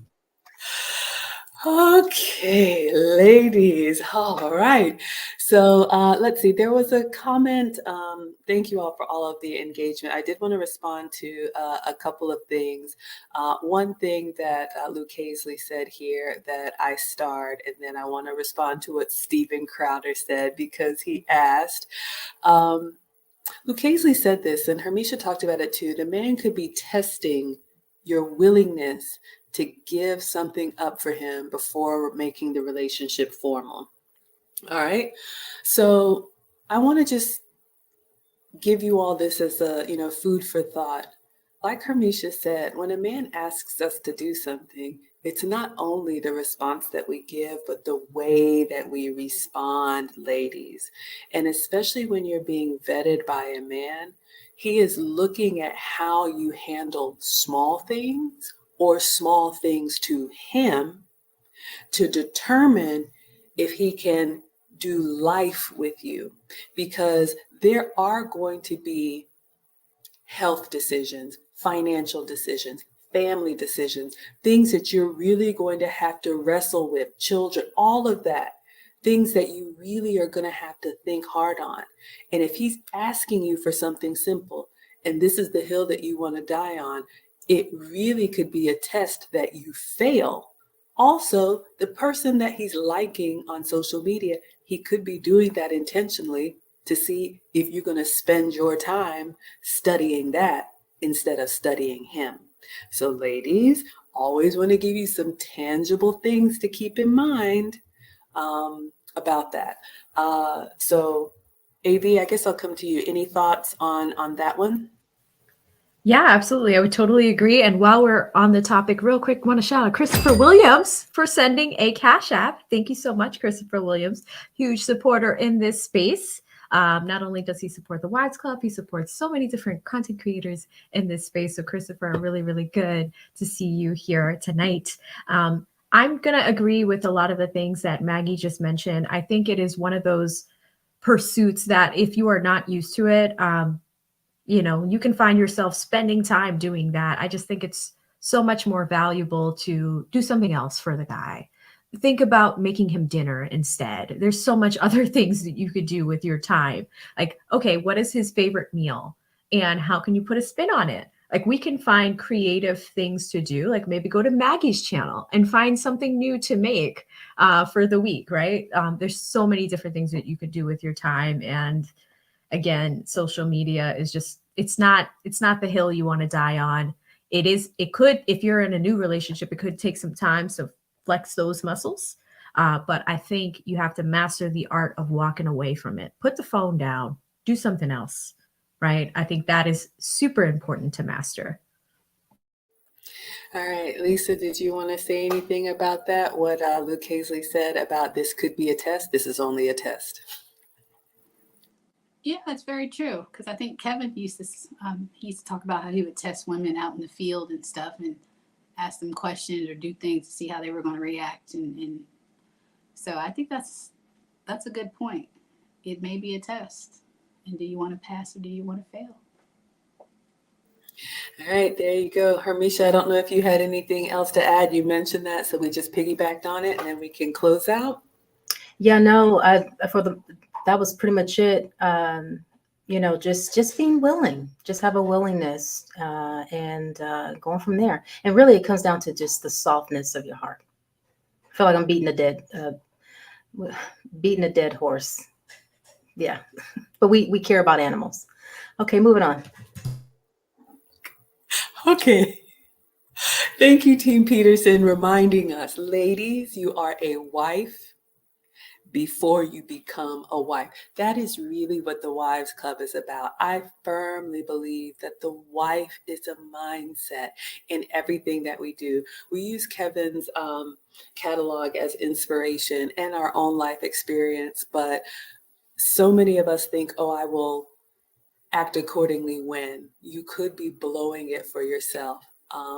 Okay, ladies. All right. So let's see. There was a comment. Thank you all for all of the engagement. I did want to respond to a couple of things. One thing that Luke Hazley said here that I starred, and then I want to respond to what Stephen Crowder said because he asked. Luke Hazley said this, and Hermeisha talked about it too. The man could be testing your willingness to give something up for him before making the relationship formal. All right. So I want to just give you all this as a, food for thought. Like Hermeisha said, when a man asks us to do something, it's not only the response that we give, but the way that we respond, ladies. And especially when you're being vetted by a man, he is looking at how you handle small things or small things to him to determine if he can do life with you. Because there are going to be health decisions, financial decisions, family decisions, things that you're really going to have to wrestle with, children, all of that, things that you really are going to have to think hard on. And if he's asking you for something simple, and this is the hill that you want to die on, it really could be a test that you fail. Also, the person that he's liking on social media, he could be doing that intentionally to see if you're going to spend your time studying that instead of studying him. So ladies, always want to give you some tangible things to keep in mind about that. So AV, I guess I'll come to you. Any thoughts on that one? Yeah, absolutely. I would totally agree. And while we're on the topic, real quick, want to shout out Christopher Williams for sending a Cash App. Thank you so much, Christopher Williams, huge supporter in this space. Not only does he support the Wives Club, he supports so many different content creators in this space. So, Christopher, really, really good to see you here tonight. I'm going to agree with a lot of the things that Maggie just mentioned. I think it is one of those pursuits that if you are not used to it, you can find yourself spending time doing that. I just think it's so much more valuable to do something else for the guy. Think about making him dinner instead. There's so much other things that you could do with your time. Like, okay, what is his favorite meal? And how can you put a spin on it? Like, we can find creative things to do, like maybe go to Maggie's channel and find something new to make for the week, right? There's so many different things that you could do with your time. And again, social media is just it's not the hill you want to die on. It could, if you're in a new relationship, it could take some time to flex those muscles, but I think you have to master the art of walking away from it. Put the phone down, do something else, right? I think that is super important to master. All right, Lisa, did you want to say anything about that? What Luke Hazley said about this could be a test. This is only a test. Yeah, that's very true. Because I think Kevin he used to talk about how he would test women out in the field and stuff, and ask them questions or do things to see how they were going to react. And so I think that's a good point. It may be a test, and do you want to pass or do you want to fail? All right, there you go. Hermeisha, I don't know if you had anything else to add. You mentioned that, so we just piggybacked on it, and then we can close out. Yeah, no, that was pretty much it. Just being willing, just have a willingness, and going from there. And really, it comes down to just the softness of your heart. I feel like I'm beating a dead horse. Yeah, but we care about animals. Okay, moving on. Okay. Thank you, Team Peterson, reminding us, ladies, you are a wife before you become a wife. That is really what the Wives Club is about. I firmly believe that the wife is a mindset in everything that we do. We use Kevin's catalog as inspiration and our own life experience, but so many of us think, oh, I will act accordingly when. You could be blowing it for yourself.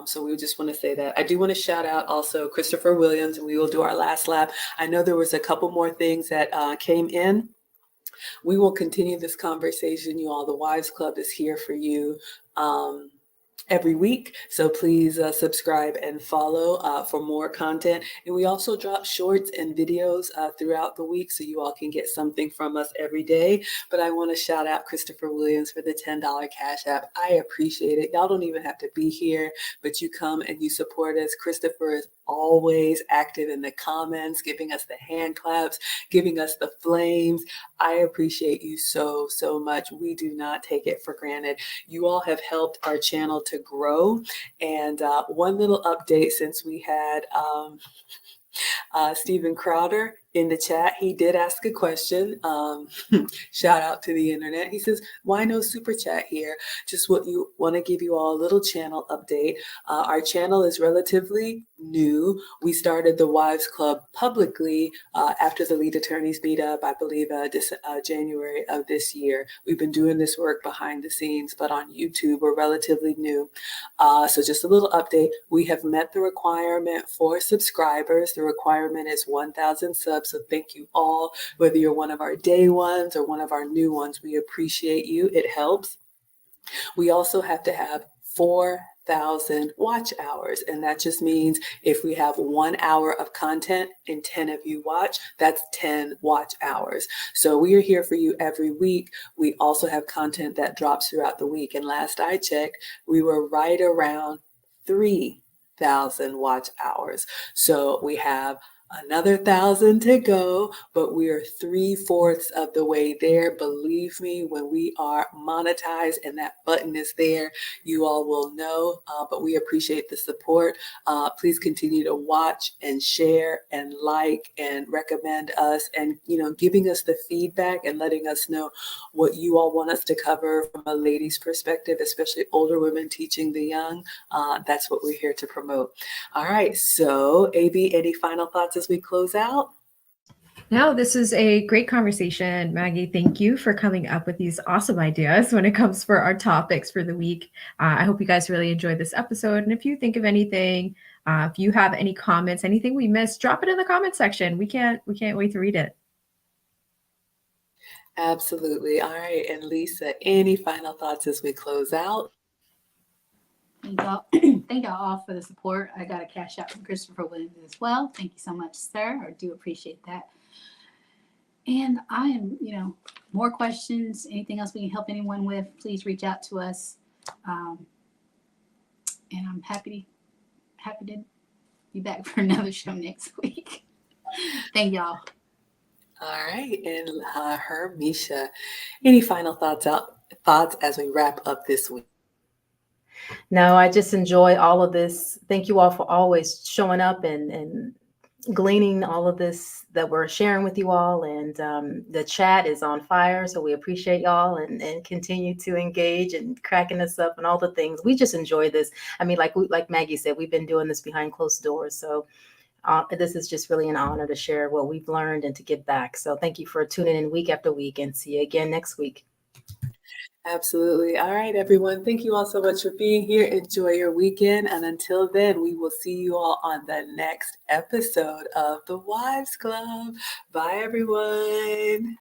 So we just want to say that. I do want to shout out also Christopher Williams, and we will do our last lap. I know there was a couple more things that came in. We will continue this conversation, you all. The Wives Club is here for you. every week. So please subscribe and follow for more content. And we also drop shorts and videos throughout the week, so you all can get something from us every day. But I want to shout out Christopher Williams for the $10 Cash App. I appreciate it. Y'all don't even have to be here, but you come and you support us. Christopher is always active in the comments, giving us the hand claps, giving us the flames. I appreciate you so, so much. We do not take it for granted. You all have helped our channel to grow. And one little update, since we had Stephen Crowder in the chat, he did ask a question. Shout out to the internet. He says, why no super chat here? Just what you want to give you all a little channel update. Our channel is relatively new. We started the Wives Club publicly after the lead attorneys meet up, I believe January of this year. We've been doing this work behind the scenes, but on YouTube, we're relatively new. So just a little update. We have met the requirement for subscribers. The requirement is 1,000 subs. So thank you all, whether you're one of our day ones or one of our new ones. We appreciate you. It helps. We also have to have 4,000 watch hours. And that just means if we have 1 hour of content and 10 of you watch, that's 10 watch hours. So we are here for you every week. We also have content that drops throughout the week. And last I checked, we were right around 3,000 watch hours. So we have another 1,000 to go, but we are 3/4 of the way there. Believe me, when we are monetized and that button is there, you all will know, but we appreciate the support. Please continue to watch and share and like and recommend us, and giving us the feedback and letting us know what you all want us to cover from a lady's perspective, especially older women teaching the young. That's what we're here to promote. All right, so AB, any final thoughts as we close out? No, this is a great conversation. Maggie, thank you for coming up with these awesome ideas when it comes for our topics for the week. I hope you guys really enjoyed this episode. And if you think of anything, if you have any comments, anything we missed, drop it in the comment section. We can't wait to read it. Absolutely. All right, and Lisa, any final thoughts as we close out? Thank y'all. Thank y'all all for the support. I got a cash out from Christopher Williams as well. Thank you so much, sir. I do appreciate that. And I am, more questions, anything else we can help anyone with, please reach out to us. And I'm happy to be back for another show next week. Thank y'all. All right, and Hermeisha, any final thoughts as we wrap up this week? No, I just enjoy all of this. Thank you all for always showing up and gleaning all of this that we're sharing with you all. And the chat is on fire. So we appreciate y'all and continue to engage and cracking us up and all the things. We just enjoy this. I mean, like Maggie said, we've been doing this behind closed doors. So this is just really an honor to share what we've learned and to give back. So thank you for tuning in week after week, and see you again next week. Absolutely. All right, everyone. Thank you all so much for being here. Enjoy your weekend. And until then, we will see you all on the next episode of the Wives Club. Bye, everyone.